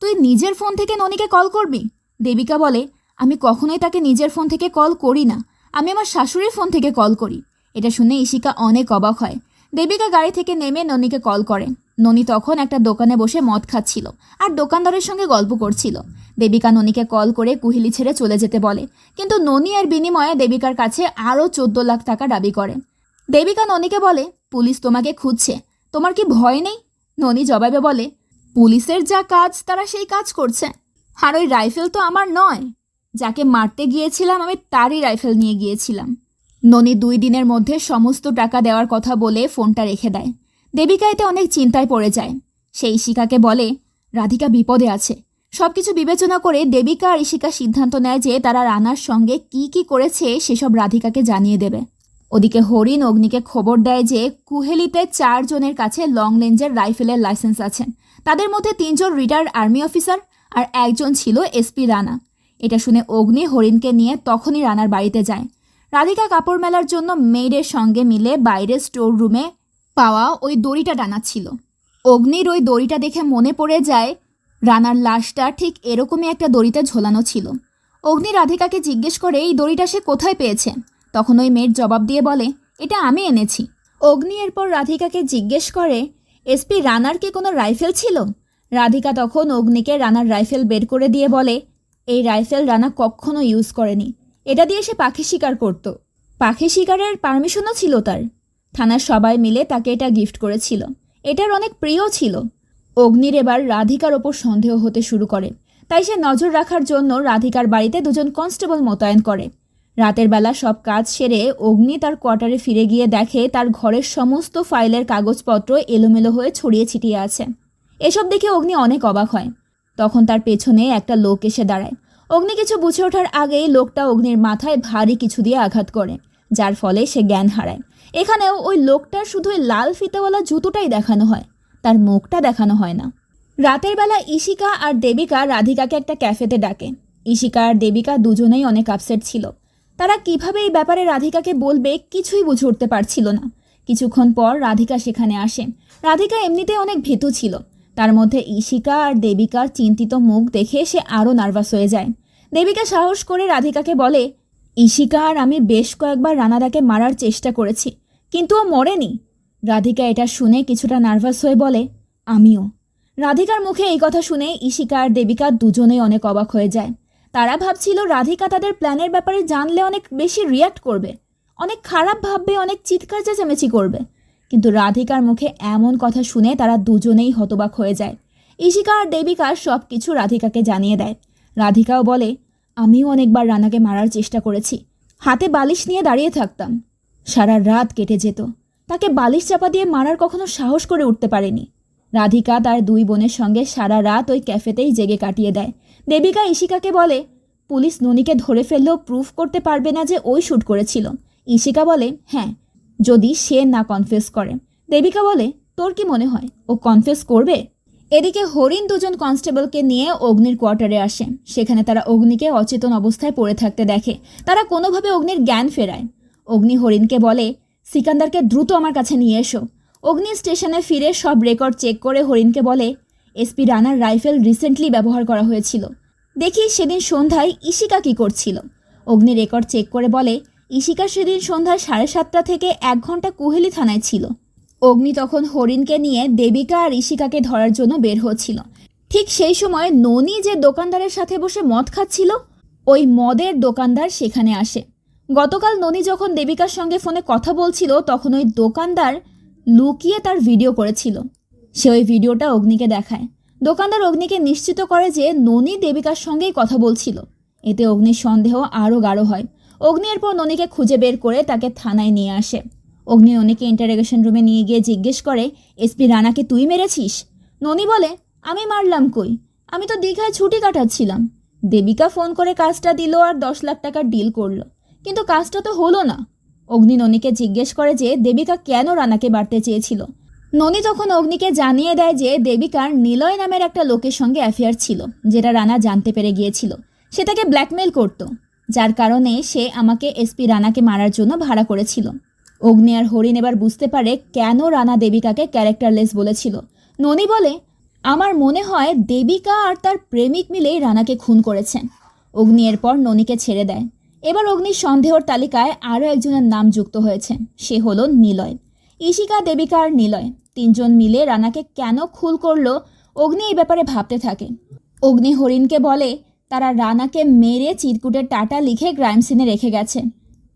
S1: তুই নিজের ফোন থেকে ননিকে কল করবি? দেবিকা বলে, আমি কখনোই তাকে নিজের ফোন থেকে কল করি না, আমি আমার শাশুড়ির ফোন থেকে কল করি। এটা শুনে ইশিকা অনেক অবাক হয়। দেবিকা গাড়ি থেকে নেমে ননিকে কল করে। ননি তখন একটা দোকানে বসে মদ খাচ্ছিল আর দোকানদারের সঙ্গে গল্প করছিল। দেবিকা ননিকে কল করে কুহেলি ছেড়ে চলে যেতে বলে, কিন্তু ননি এর বিনিময়ে দেবিকার কাছে আরও 14 লাখ টাকা দাবি করে। দেবিকা ননিকে বলে, পুলিশ তোমাকে খুঁজছে, তোমার কি ভয় নেই? ননি জবাবে বলে, পুলিশের যা কাজ তারা সেই কাজ করছে, আর ওই রাইফেল তো আমার নয়, যাকে মারতে গিয়েছিলাম আমি তারই রাইফেল নিয়ে গিয়েছিলাম। ননি 2 দিনের মধ্যে সমস্ত টাকা দেওয়ার কথা বলে ফোনটা রেখে দেয়। দেবিকা এতে অনেক চিন্তায় পড়ে যায়। সে ইশিকাকে বলে, রাধিকা বিপদে আছে। সবকিছু বিবেচনা করে দেবিকা আর ইশিকা সিদ্ধান্ত নেয় যে তারা রানার সঙ্গে কি কি করেছে সেসব রাধিকাকে জানিয়ে দেবে। ওদিকে হরিণ অগ্নিকে খবর দেয় যে কুহেলিতে 4 জনের কাছে লং রেঞ্জের রাইফেলের লাইসেন্স আছে। তাদের মধ্যে 3 জন রিটায়ার্ড আর্মি অফিসার আর একজন ছিল এসপি রানা। এটা শুনে অগ্নি হরিণকে নিয়ে তখনই রানার বাড়িতে যায়। রাধিকা কাপড় মেলার জন্য মেয়েদের সঙ্গে মিলে বাইরে স্টোর রুমে পাওয়া ওই দড়িটা টানাচ্ছিল। অগ্নির ওই দড়িটা দেখে মনে পড়ে যায় রানার লাশটা ঠিক এরকমই একটা দড়িতে ঝোলানো ছিল। অগ্নি রাধিকাকে জিজ্ঞেস করে এই দড়িটা সে কোথায় পেয়েছে। তখন ওই মেয়ের জবাব দিয়ে বলে, এটা আমি এনেছি। অগ্নি এরপর রাধিকাকে জিজ্ঞেস করে, এসপি রানার কি কোনো রাইফেল ছিল? রাধিকা তখন অগ্নিকে রানার রাইফেল বের করে দিয়ে বলে, এই রাইফেল রানা কখনো ইউজ করেনি, এটা দিয়ে সে পাখি শিকার করত। পাখি শিকারের পারমিশনও ছিল তার। থানার সবাই মিলে তাকে এটা গিফট করেছিল, এটার অনেক প্রিয় ছিল। অগ্নির এবার রাধিকার ওপর সন্দেহ হতে শুরু করে, তাই সে নজর রাখার জন্য রাধিকার বাড়িতে 2 জন কনস্টেবল মোতায়েন করে। রাতের বেলা সব কাজ সেরে অগ্নি তার কোয়ার্টারে ফিরে গিয়ে দেখে তার ঘরের সমস্ত ফাইলের কাগজপত্র এলোমেলো হয়ে ছড়িয়ে ছিটিয়ে আছে। এসব দেখে অগ্নি অনেক অবাক হয়। তখন তার পেছনে একটা লোক এসে দাঁড়ায়। অগ্নি কিছু বুঝে ওঠার আগেই লোকটা অগ্নির মাথায় ভারী কিছু দিয়ে আঘাত করে, যার ফলে সে জ্ঞান হারায়। এখানেও ওই লোকটার শুধু লাল ফিতেওয়ালা জুতোটাই দেখানো হয়, তার মুখটা দেখানো হয় না। রাতের বেলা ইশিকা আর দেবিকা রাধিকাকে একটা ক্যাফেতে ডাকে। ইশিকা আর দেবিকা দুজনেই অনেক আপসেট ছিল। তারা কিভাবে এই ব্যাপারে রাধিকাকে বলবে কিছুই বুঝে উঠতে পারছিল না। কিছুক্ষণ পর রাধিকা সেখানে আসে। রাধিকা এমনিতেই অনেক ভীতু ছিল, তার মধ্যে ইশিকা আর দেবিকার চিন্তিত মুখ দেখে সে আরও নার্ভাস হয়ে যায়। দেবিকা সাহস করে রাধিকাকে বলে, ইশিকা আর আমি বেশ কয়েকবার রানাদাকে মারার চেষ্টা করেছি, কিন্তু ও মরেনি। রাধিকা এটা শুনে কিছুটা নার্ভাস হয়ে বলে, আমিও। রাধিকার মুখে এই কথা শুনে ইশিকা আর দেবিকা দুজনেই অনেক অবাক হয়ে যায়। তারা ভাবছিল রাধিকা তাদের প্ল্যানের ব্যাপারে জানলে অনেক বেশি রিয়াক্ট করবে, অনেক খারাপ ভাববে, অনেক চিৎকার চেঁচামেচি করবে। কিন্তু রাধিকার মুখে এমন কথা শুনে তারা দুজনেই হতবাক হয়ে যায়। ইশিকা আর দেবিকা সব কিছু রাধিকাকে জানিয়ে দেয়। রাধিকাও বলে, আমিও অনেকবার রানাকে মারার চেষ্টা করেছি, হাতে বালিশ নিয়ে দাঁড়িয়ে থাকতাম, সারা রাত কেটে যেত, তাকে বালিশ চাপা দিয়ে মারার কখনো সাহস করে উঠতে পারেনি। রাধিকা তার 2 বোনের সঙ্গে সারা রাত ওই ক্যাফেতেই জেগে কাটিয়ে দেয়। দেবিকা ইশিকাকে বলে, পুলিশ ননিকে ধরে ফেললেও প্রুফ করতে পারবে না যে ওই শ্যুট করেছিল। ইশিকা বলে, হ্যাঁ, যদি সে না কনফেস করে। দেবিকা বলে, তোর কি মনে হয় ও কনফেস করবে? এদিকে হরিণ 2 জন কনস্টেবলকে নিয়ে অগ্নির কোয়ার্টারে আসে। সেখানে তারা অগ্নিকে অচেতন অবস্থায় পড়ে থাকতে দেখে। তারা কোনোভাবে অগ্নির জ্ঞান ফেরায়। অগ্নি হরিণকে বলে, সিকান্দারকে দ্রুত আমার কাছে নিয়ে এসো। অগ্নি স্টেশনে ফিরে সব রেকর্ড চেক করে হরিণকে বলে, এসপি রানার রাইফেল রিসেন্টলি ব্যবহার করা হয়েছিল, দেখি সেদিন সন্ধ্যায় ইশিকা কী করছিল। অগ্নি রেকর্ড চেক করে বলে, ইশিকা সেদিন সন্ধ্যায় 7:30 থেকে 1 ঘন্টা কুহেলি থানায় ছিল। অগ্নি তখন হরিণকে নিয়ে দেবিকা আর ইশিকাকে ধরার জন্য বের হচ্ছিল। ঠিক সেই সময় ননি যে দোকানদারের সাথে বসে মদ খাচ্ছিল, ওই মদের দোকানদার সেখানে আসে। গতকাল ননি যখন দেবিকার সঙ্গে ফোনে কথা বলছিল তখন ওই দোকানদার লুকিয়ে তার ভিডিও করেছিল। সে ওই ভিডিওটা অগ্নিকে দেখায়। দোকানদার অগ্নিকে নিশ্চিত করে যে ননি দেবিকার সঙ্গেই কথা বলছিল। এতে অগ্নির সন্দেহ আরও গাঢ় হয়। অগ্নি এরপর ননিকে খুঁজে বের করে তাকে থানায় নিয়ে আসে। অগ্নি ননিকে ইন্টারোগেশন রুমে নিয়ে গিয়ে জিজ্ঞেস করে, এসপি রানাকে তুই মেরেছিস? ননি বলে, আমি মারলাম কই, আমি তো দীঘায় ছুটি কাটাচ্ছিলাম। দেবিকা ফোন করে কাজটা দিল আর 10 লাখ টাকার ডিল করলো, কিন্তু কাজটা তো হলো না। অগ্নি ননিকে জিজ্ঞেস করে যে দেবিকা কেন রানাকে মারতে চেয়েছিল। ননি তখন অগ্নিকে জানিয়ে দেয় যে দেবিকার নিলয় নামের একটা লোকের সঙ্গে অ্যাফেয়ার ছিল, যেটা রানা জানতে পেরে গিয়েছিল। সে তাকে ব্ল্যাকমেল করত, যার কারণে সে আমাকে এসপি রানাকে মারার জন্য ভাড়া করেছিল। অগ্নি আর হরিণ এবার বুঝতে পারে কেন রানা দেবিকাকে ক্যারেক্টারলেস বলেছিল। ননি বলে, আমার মনে হয় দেবিকা আর তার প্রেমিক মিলেই রানাকে খুন করেছেন। অগ্নি এরপর ননিকে ছেড়ে দেয়। এবার অগ্নির সন্দেহর তালিকায় আরও একজনের নাম যুক্ত হয়েছে, সে হলো নিলয়। ইশিকা, দেবিকা আর নিলয় তিনজন মিলে রানাকে কেন খুন করলো, অগ্নি এই ব্যাপারে ভাবতে থাকে। অগ্নি হরিণকে বলে তারা রানাকে মেরে চিরকুটের টাটা লিখে ক্রাইম সিনে রেখে গেছে।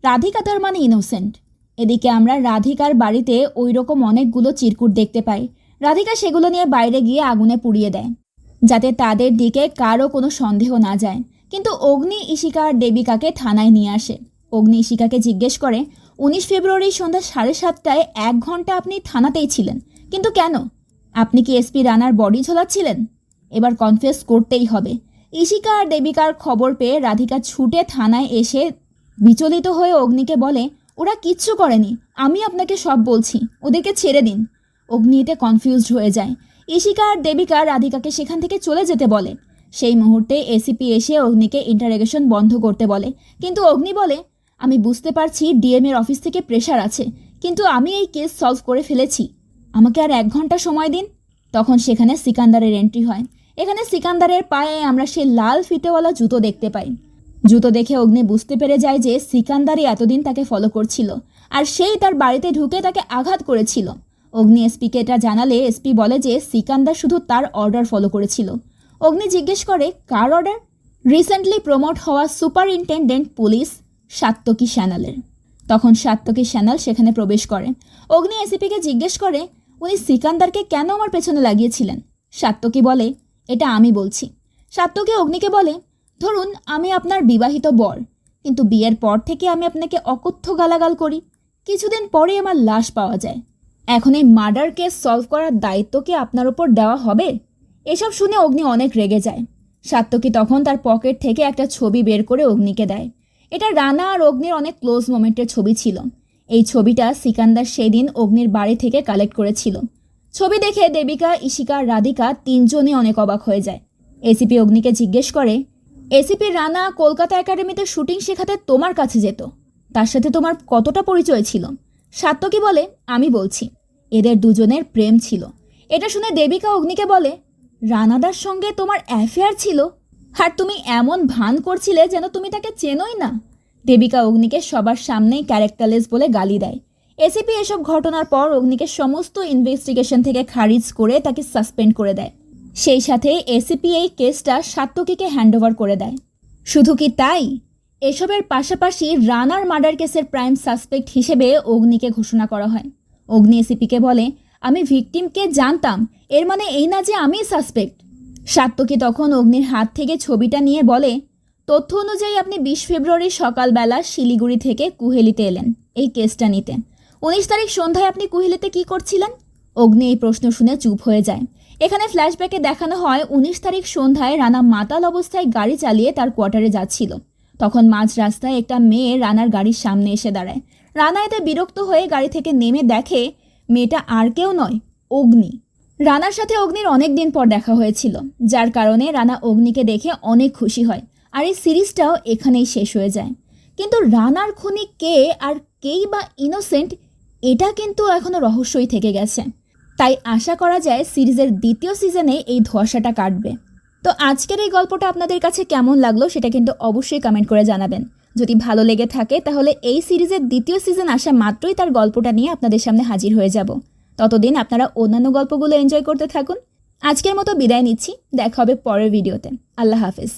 S1: রাধিকা তার মানে ইনোসেন্ট। এদিকে আমরা রাধিকার বাড়িতে ওই রকম অনেকগুলো চিরকুট দেখতে পাই। রাধিকা সেগুলো নিয়ে বাইরে গিয়ে আগুনে পুড়িয়ে দেয়, যাতে তাদের দিকে কারো কোনো সন্দেহ না যায়। কিন্তু অগ্নি ইশিকা আর দেবিকাকে থানায় নিয়ে আসে। অগ্নি ইশিকাকে জিজ্ঞেস করে, 19 ফেব্রুয়ারি সন্ধ্যা 7:30টায় 1 ঘন্টা আপনি থানাতেই ছিলেন, কিন্তু কেন? আপনি কি এসপি রানার বডি ঝোলাচ্ছিলেন? এবার কনফেস করতেই হবে। ইশিকা আর দেবিকার খবর পেয়ে রাধিকা ছুটে থানায় এসে বিচলিত হয়ে অগ্নিকে বলে, ওরা কিচ্ছু করেনি, আমি আপনাকে সব বলছি, ওদেরকে ছেড়ে দিন। অগ্নি এতে কনফিউজড হয়ে যায়। ইশিকা আর দেবিকা রাধিকাকে সেখান থেকে চলে যেতে বলে। সেই মুহূর্তে এসিপি এসে অগ্নিকে ইন্টারোগেশন বন্ধ করতে বলে, কিন্তু অগ্নি বলে, আমি বুঝতে পারছি ডিএম এর অফিস থেকে প্রেশার আছে, কিন্তু আমি এই কেস সলভ করে ফেলেছি, আমাকে আর 1 ঘন্টা সময় দিন। তখন সেখানে সিকান্দারের এন্ট্রি হয়। এখানে সিকান্দারের পায়ে আমরা সেই লাল ফিতেওয়ালা জুতো দেখতে পাই। জুতো দেখে অগ্নি বুঝতে পেরে যায় যে সিকান্দারই এতদিন তাকে ফলো করছিল, আর সেই তার বাড়িতে ঢুকে তাকে আঘাত করেছিল। অগ্নি এসপিকে এটা জানালে এসপি বলে যে সিকান্দার শুধু তার অর্ডার ফলো করেছিল। অগ্নি জিজ্ঞেস করে, কার অর্ডার? রিসেন্টলি প্রমোট হওয়া সুপারিনটেন্ডেন্ট পুলিশ সাত্তকী স্যানালের। তখন সাত্তকী স্যানাল সেখানে প্রবেশ করে। অগ্নি এসিপিকে জিজ্ঞেস করে, উনি সিকান্দারকে কেন আমার পেছনে লাগিয়েছিলেন? সাত্তকী বলে, এটা আমি বলছি। সাত্তকী অগ্নিকে বলে, ধরুন আমি আপনার বিবাহিত বর, কিন্তু বিয়ের পর থেকে আমি আপনাকে অকথ্য গালাগাল করি, কিছুদিন পরে আমার লাশ পাওয়া যায়, এখন এই মার্ডার কেস সলভ করার দায়িত্ব কি আপনার উপর দেওয়া হবে? এসব শুনে অগ্নি অনেক রেগে যায়। সাত্তকী তখন তার পকেট থেকে একটা ছবি বের করে অগ্নিকে দেয়। এটা রানা আর অগ্নির অনেক ক্লোজ মোমেন্টের ছবি ছিল। এই ছবিটা সিকান্দার সেদিন অগ্নির বাড়ি থেকে কালেক্ট করেছিল। ছবি দেখে দেবিকা, ইশিকা, রাধিকা তিনজনই অনেক অবাক হয়ে যায়। এসিপি অগ্নিকে জিজ্ঞেস করে, এসিপি রানা কলকাতা একাডেমিতে শুটিং শেখাতে তোমার কাছে যেত, তার সাথে তোমার কতটা পরিচয় ছিল? সাত্তকী বলে, আমি বলছি, এদের দুজনের প্রেম ছিল। এটা শুনে দেবিকা অগ্নিকে বলে, রানাদার সঙ্গে তোমার অ্যাফেয়ার ছিল, আর তুমি এমন ভান করছিলে যেন তুমি তাকে চেনোই না। দেবিকা অগ্নিকে সবার সামনেই ক্যারেক্টারলেস বলে গালি দেয়। এসিপি এসব ঘটনার পর অগ্নিকে সমস্ত ইনভেস্টিগেশন থেকে খারিজ করে তাকে সাসপেন্ড করে দেয়। সেই সাথে এসিপি এই কেসটা সাত্তকীকে হ্যান্ডওভার করে দেয়। শুধু কি তাই, এসবের পাশাপাশি রানার মার্ডার কেসের প্রাইম সাসপেক্ট হিসেবে অগ্নিকে ঘোষণা করা হয়। অগ্নি এসিপিকে বলে, আমি ভিকটিমকে জানতাম, এর মানে এই না যে আমি সাসপেক্ট। সাত্তকী তখন অগ্নির হাত থেকে ছবিটা নিয়ে বলে, তথ্য অনুযায়ী আপনি 20 ফেব্রুয়ারি সকালবেলা শিলিগুড়ি থেকে কুহেলিতে এলেন এই কেসটা নিতে। 19 তারিখ সন্ধ্যায় আপনি কুহেলিতে কি করছিলেন? অগ্নি এই প্রশ্ন শুনে চুপ হয়ে যায়। এখানে ফ্ল্যাশব্যাকে দেখানো হয় 19 তারিখ সন্ধ্যায় রানা মাতাল অবস্থায় গাড়ি চালিয়ে তার কোয়ার্টারে যাচ্ছিল। তখন মাঝ রাস্তায় একটা মেয়ে রানার গাড়ির সামনে এসে দাঁড়ায়। রানা এতে বিরক্ত হয়ে গাড়ি থেকে নেমে দেখে মেয়েটা আর কেউ নয়, অগ্নি। রানার সাথে অগ্নির অনেক দিন পর দেখা হয়েছিল, যার কারণে রানা অগ্নিকে দেখে অনেক খুশি হয়, আর এই সিরিজটাও এখানেই শেষ হয়ে যায়। কিন্তু রানার খুনি কে আর কেই বা ইনোসেন্ট, এটা কিন্তু এখনো রহস্যই থেকে গেছে। তাই আশা করা যায় সিরিজের দ্বিতীয় সিজনে এই ধোঁয়াশাটা কাটবে। তো আজকের এই গল্পটা আপনাদের কাছে কেমন লাগলো সেটা কিন্তু অবশ্যই কমেন্ট করে জানাবেন। যদি ভালো লেগে থাকে তাহলে এই সিরিজের দ্বিতীয় সিজন আসা মাত্রই তার গল্পটা নিয়ে আপনাদের সামনে হাজির হয়ে যাব। ততদিন আপনারা অন্যান্য গল্পগুলো এনজয় করতে থাকুন। আজকের মতো বিদায় নিচ্ছি, দেখা হবে পরের ভিডিওতে। আল্লাহ হাফেজ।